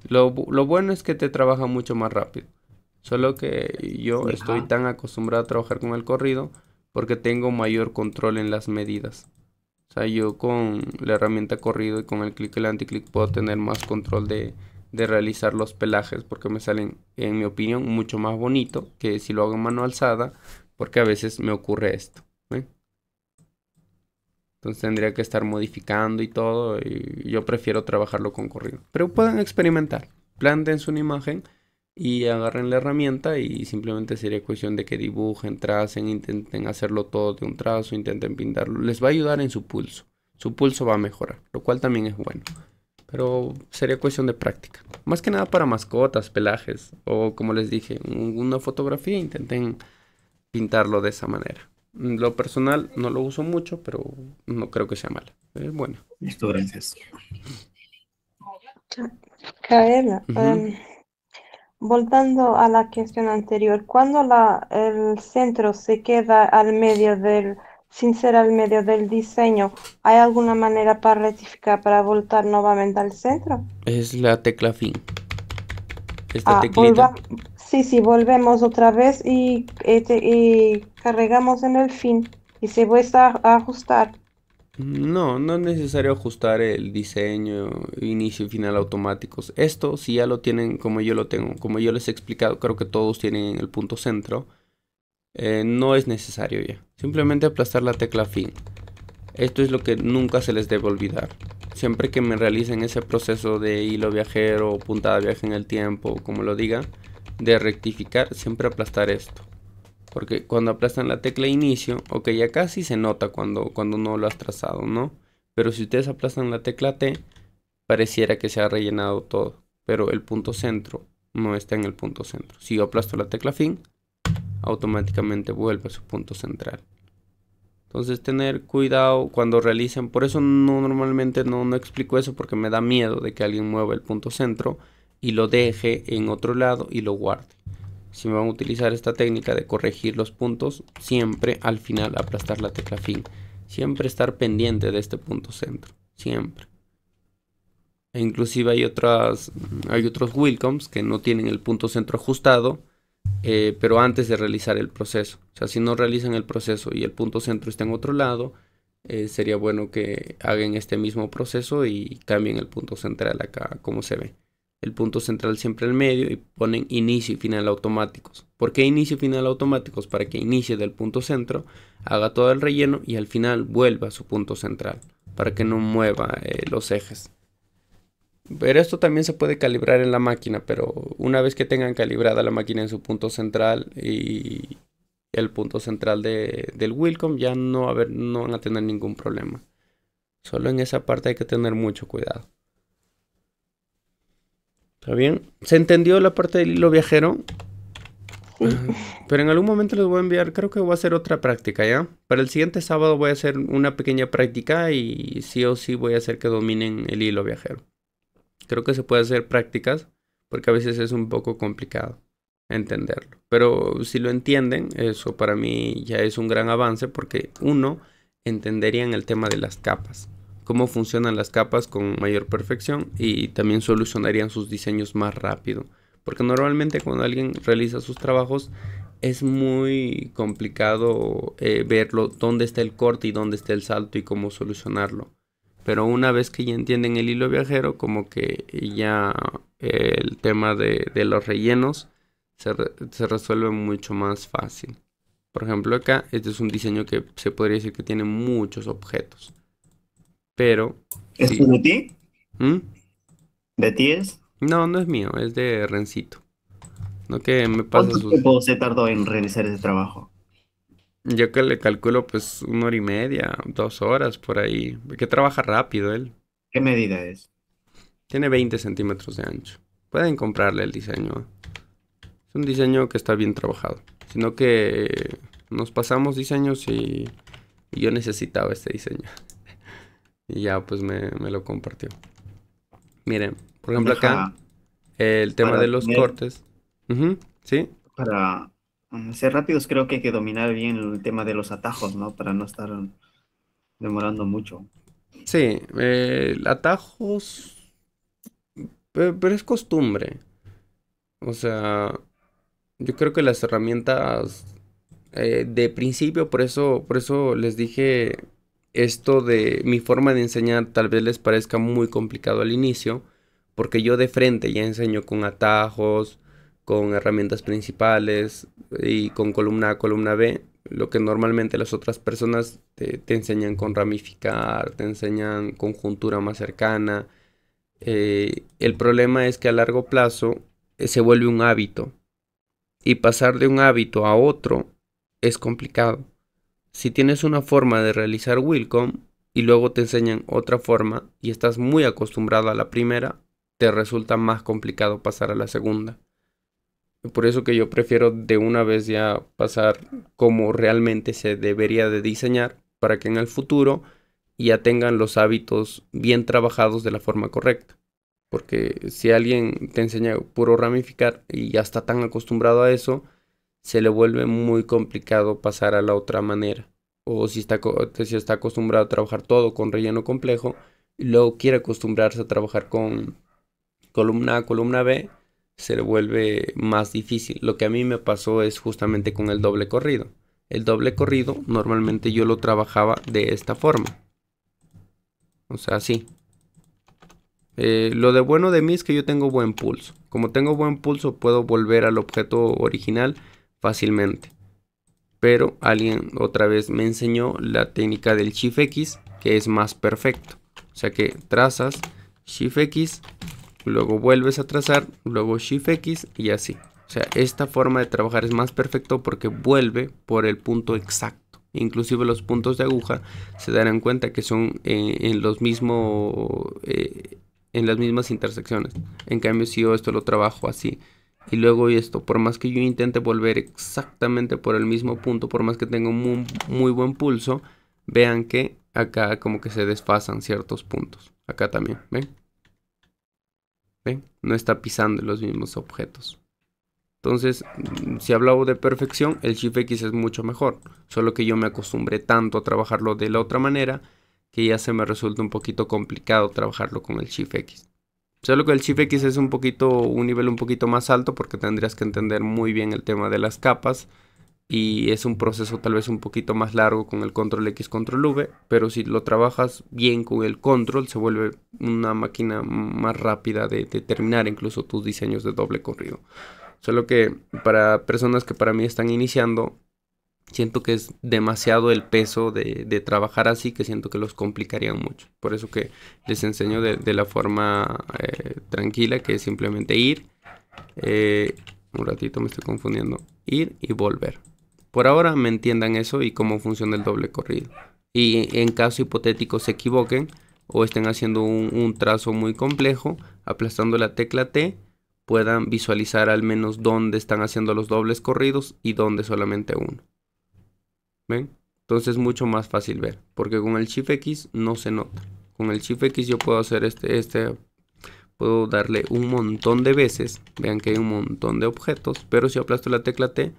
Speaker 2: Lo bueno es que te trabaja mucho más rápido. Solo que yo estoy
Speaker 1: Ajá.
Speaker 2: tan acostumbrado a trabajar con el corrido porque tengo mayor control en las medidas. O sea, yo con la herramienta corrido y con el clic y el anticlic puedo tener más control de realizar los pelajes porque me salen, en mi opinión, mucho más bonito que si lo hago en mano alzada porque a veces me ocurre esto. ¿Ven? Entonces tendría que estar modificando y todo y yo prefiero trabajarlo con corrido. Pero pueden experimentar. Planten una imagen y agarren la herramienta y simplemente sería cuestión de que dibujen, tracen, intenten hacerlo todo de un trazo, intenten pintarlo. Les va a ayudar en su pulso. Su pulso va a mejorar, lo cual también es bueno. Pero sería cuestión de práctica. Más que nada para mascotas, pelajes o como les dije, una fotografía, intenten pintarlo de esa manera. Lo personal no lo uso mucho, pero no creo que sea malo. Es bueno.
Speaker 1: Listo, gracias.
Speaker 7: Kael,
Speaker 2: Ujú.
Speaker 7: voltando a la cuestión anterior, cuando el centro se queda al medio sin ser al medio del diseño, ¿hay alguna manera para rectificar, para voltar nuevamente al centro?
Speaker 2: Es la tecla fin. Esta
Speaker 7: Ah,
Speaker 2: teclita.
Speaker 7: sí, sí, volvemos otra vez y cargamos en el fin y se vuelve a ajustar.
Speaker 2: No, no es necesario ajustar el diseño, inicio y final automáticos. Esto, si ya lo tienen como yo lo tengo, como yo les he explicado, creo que todos tienen el punto centro, no es necesario ya. Simplemente aplastar la tecla fin. Esto es lo que nunca se les debe olvidar. Siempre que me realicen ese proceso de hilo viajero o puntada viaje en el tiempo, como lo diga, de rectificar, siempre aplastar esto. Porque cuando aplastan la tecla inicio, ok, ya casi se nota cuando no lo has trazado, ¿no? Pero si ustedes aplastan la tecla T, pareciera que se ha rellenado todo. Pero el punto centro no está en el punto centro. Si yo aplasto la tecla fin, automáticamente vuelve a su punto central. Entonces tener cuidado cuando realicen, por eso normalmente no explico eso porque me da miedo de que alguien mueva el punto centro y lo deje en otro lado y lo guarde. Si van a utilizar esta técnica de corregir los puntos, siempre al final aplastar la tecla fin. Siempre estar pendiente de este punto centro. Siempre. E inclusive hay otros Wilcoms que no tienen el punto centro ajustado, pero antes de realizar el proceso. O sea, si no realizan el proceso y el punto centro está en otro lado, sería bueno que hagan este mismo proceso y cambien el punto central acá, como se ve. El punto central siempre al medio y ponen inicio y final automáticos. ¿Por qué inicio y final automáticos? Para que inicie del punto centro, haga todo el relleno y al final vuelva a su punto central, para que no mueva los ejes. Pero esto también se puede calibrar en la máquina, pero una vez que tengan calibrada la máquina en su punto central y el punto central del Wilcom, ya no van a tener ningún problema. Solo en esa parte hay que tener mucho cuidado. ¿Está bien? ¿Se entendió la parte del hilo viajero?
Speaker 7: Sí.
Speaker 2: Pero en algún momento les voy a enviar, creo que voy a hacer otra práctica, ¿ya? Para el siguiente sábado voy a hacer una pequeña práctica y sí o sí voy a hacer que dominen el hilo viajero. Creo que se puede hacer prácticas porque a veces es un poco complicado entenderlo. Pero si lo entienden, eso para mí ya es un gran avance porque uno entendería en el tema de las capas, cómo funcionan las capas con mayor perfección y también solucionarían sus diseños más rápido. Porque normalmente cuando alguien realiza sus trabajos es muy complicado verlo, dónde está el corte y dónde está el salto y cómo solucionarlo. Pero una vez que ya entienden el hilo viajero, como que ya el tema de los rellenos se resuelve mucho más fácil. Por ejemplo, acá este es un diseño que se podría decir que tiene muchos objetos. Pero
Speaker 1: ¿Es
Speaker 2: sí.
Speaker 1: de ti?
Speaker 2: ¿Mm?
Speaker 1: ¿De ti es?
Speaker 2: No, no es mío, es de Rencito. No que me pasa
Speaker 1: ¿Cuánto
Speaker 2: sus...
Speaker 1: tiempo se tardó en realizar ese trabajo?
Speaker 2: Yo que le calculo pues 1 hora y media, 2 horas por ahí. Que trabaja rápido él.
Speaker 1: ¿Qué medida es?
Speaker 2: Tiene 20 centímetros de ancho. Pueden comprarle el diseño. Es un diseño que está bien trabajado. Sino que nos pasamos diseños y yo necesitaba este diseño. Y ya pues me lo compartió. Miren, por ejemplo acá, el tema de los cortes. ¿Sí?
Speaker 1: Para ser rápidos creo que hay que dominar bien el tema de los atajos, ¿no? Para no estar demorando mucho.
Speaker 2: Sí, atajos, pero es costumbre. O sea, yo creo que las herramientas de principio, por eso les dije esto de mi forma de enseñar tal vez les parezca muy complicado al inicio, porque yo de frente ya enseño con atajos, con herramientas principales y con columna A, columna B, lo que normalmente las otras personas te enseñan con ramificar, te enseñan conjuntura más cercana. El problema es que a largo plazo se vuelve un hábito y pasar de un hábito a otro es complicado. Si tienes una forma de realizar Wilcom y luego te enseñan otra forma y estás muy acostumbrado a la primera, te resulta más complicado pasar a la segunda. Por eso que yo prefiero de una vez ya pasar como realmente se debería de diseñar para que en el futuro ya tengan los hábitos bien trabajados de la forma correcta. Porque si alguien te enseña puro ramificar y ya está tan acostumbrado a eso, se le vuelve muy complicado pasar a la otra manera. O si está acostumbrado a trabajar todo con relleno complejo y luego quiere acostumbrarse a trabajar con columna A, columna B, se le vuelve más difícil. Lo que a mí me pasó es justamente con el doble corrido. El doble corrido normalmente yo lo trabajaba de esta forma. O sea, así. Lo de bueno de mí es que yo tengo buen pulso. Como tengo buen pulso puedo volver al objeto original fácilmente. Pero alguien otra vez me enseñó la técnica del Shift X, que es más perfecto. O sea que trazas Shift X, luego vuelves a trazar, luego Shift X y así. O sea, esta forma de trabajar es más perfecto porque vuelve por el punto exacto. Inclusive los puntos de aguja se darán cuenta que son en los mismos, en las mismas intersecciones. En cambio, si yo esto lo trabajo así y luego esto, por más que yo intente volver exactamente por el mismo punto, por más que tenga un muy buen pulso, vean que acá como que se desfasan ciertos puntos. Acá también, ¿ven? ¿Ven? No está pisando los mismos objetos. Entonces, si hablaba de perfección, el Shift X es mucho mejor. Solo que yo me acostumbré tanto a trabajarlo de la otra manera que ya se me resulta un poquito complicado trabajarlo con el Shift X. Solo que el Shift X es un nivel un poquito más alto porque tendrías que entender muy bien el tema de las capas y es un proceso tal vez un poquito más largo con el control X, control V, pero si lo trabajas bien con el control se vuelve una máquina más rápida de terminar incluso tus diseños de doble corrido. Solo que para personas que para mí están iniciando, siento que es demasiado el peso de trabajar así, que siento que los complicarían mucho. Por eso que les enseño de la forma tranquila, que es simplemente ir. Un ratito me estoy confundiendo. Ir y volver. Por ahora me entiendan eso y cómo funciona el doble corrido. Y en caso hipotético se equivoquen o estén haciendo un trazo muy complejo, aplastando la tecla T, puedan visualizar al menos dónde están haciendo los dobles corridos y dónde solamente uno. ¿Ven? Entonces es mucho más fácil ver, porque con el Shift X no se nota. Con el Shift X yo puedo hacer puedo darle un montón de veces, vean que hay un montón de objetos, pero si aplasto la tecla T,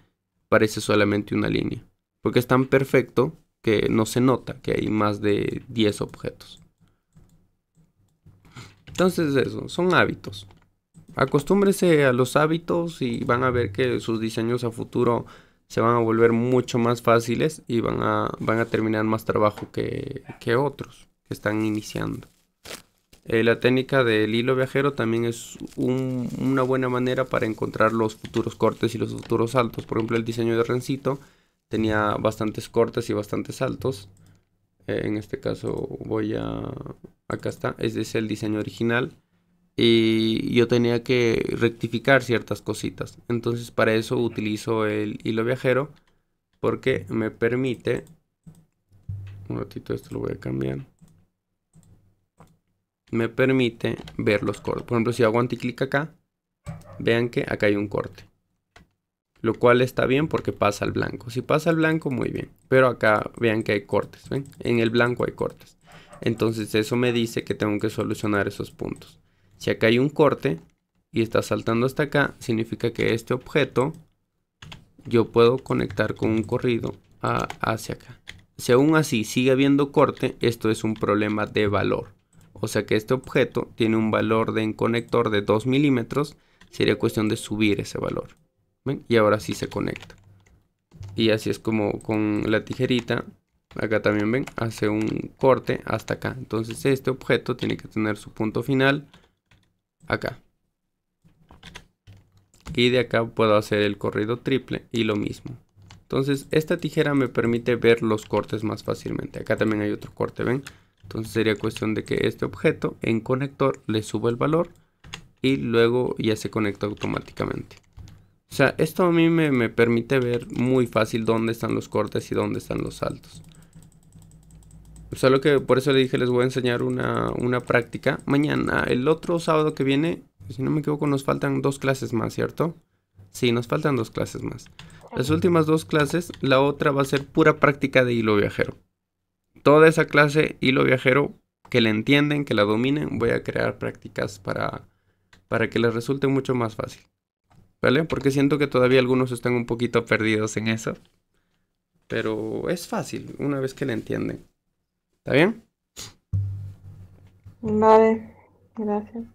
Speaker 2: parece solamente una línea, porque es tan perfecto que no se nota que hay más de 10 objetos. Entonces eso, son hábitos. Acostúmbrese a los hábitos y van a ver que sus diseños a futuro se van a volver mucho más fáciles y van a terminar más trabajo que otros que están iniciando. La técnica del hilo viajero también es una buena manera para encontrar los futuros cortes y los futuros saltos. Por ejemplo, el diseño de Rencito tenía bastantes cortes y bastantes saltos. En este caso acá está, ese es el diseño original. Y yo tenía que rectificar ciertas cositas. Entonces para eso utilizo el hilo viajero porque me permite, un ratito esto lo voy a cambiar, me permite ver los cortes. Por ejemplo, si hago anticlic acá, vean que acá hay un corte. lo cual está bien porque pasa al blanco. Si pasa al blanco, muy bien. Pero acá vean que hay cortes, ¿ven? En el blanco hay cortes. Entonces eso me dice que tengo que solucionar esos puntos. Si acá hay un corte y está saltando hasta acá, significa que este objeto yo puedo conectar con un corrido hacia acá. Si aún así sigue habiendo corte, esto es un problema de valor. O sea que este objeto tiene un valor de conector de 2 milímetros. Sería cuestión de subir ese valor. ¿Ven? Y ahora sí se conecta. Y así es como con la tijerita. Acá también ven, hace un corte hasta acá. Entonces este objeto tiene que tener su punto final acá. Y de acá puedo hacer el corrido triple y lo mismo. Entonces esta tijera me permite ver los cortes más fácilmente. Acá también hay otro corte, ¿ven? Entonces sería cuestión de que este objeto en conector le suba el valor y luego ya se conecta automáticamente. O sea, esto a mí me permite ver muy fácil dónde están los cortes y dónde están los saltos. Solo que por eso le dije les voy a enseñar una práctica. Mañana, el otro sábado que viene, si no me equivoco, nos faltan 2 clases más, ¿cierto? Sí, nos faltan 2 clases más. Las últimas 2 clases, la otra va a ser pura práctica de hilo viajero. Toda esa clase hilo viajero, que la entienden, que la dominen, voy a crear prácticas para que les resulte mucho más fácil. ¿Vale? Porque siento que todavía algunos están un poquito perdidos en eso. Pero es fácil una vez que la entienden. ¿Está bien?
Speaker 7: Vale, gracias.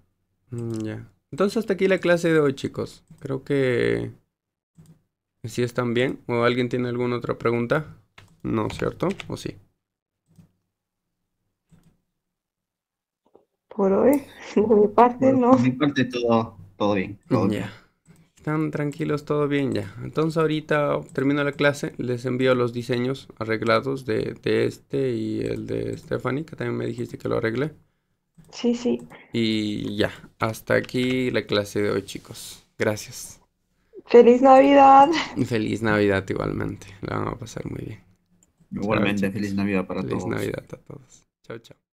Speaker 2: Ya. Entonces hasta aquí la clase de hoy, chicos. Creo que sí están bien. ¿O alguien tiene alguna otra pregunta? No, ¿cierto? ¿O sí?
Speaker 7: Por hoy, de mi parte, no.
Speaker 1: Por mi parte todo bien. Todo bien.
Speaker 2: Ya. Están tranquilos, todo bien ya. Entonces ahorita termino la clase, les envío los diseños arreglados de este y el de Stephanie, que también me dijiste que lo arregle.
Speaker 7: Sí, sí.
Speaker 2: Y ya, hasta aquí la clase de hoy, chicos. Gracias.
Speaker 7: ¡Feliz Navidad!
Speaker 2: Feliz Navidad igualmente. La van a pasar muy bien.
Speaker 1: Igualmente,
Speaker 2: Chao,
Speaker 1: feliz
Speaker 2: chicos.
Speaker 1: Navidad para
Speaker 2: Feliz
Speaker 1: todos.
Speaker 2: Navidad a todos. Chao, chao.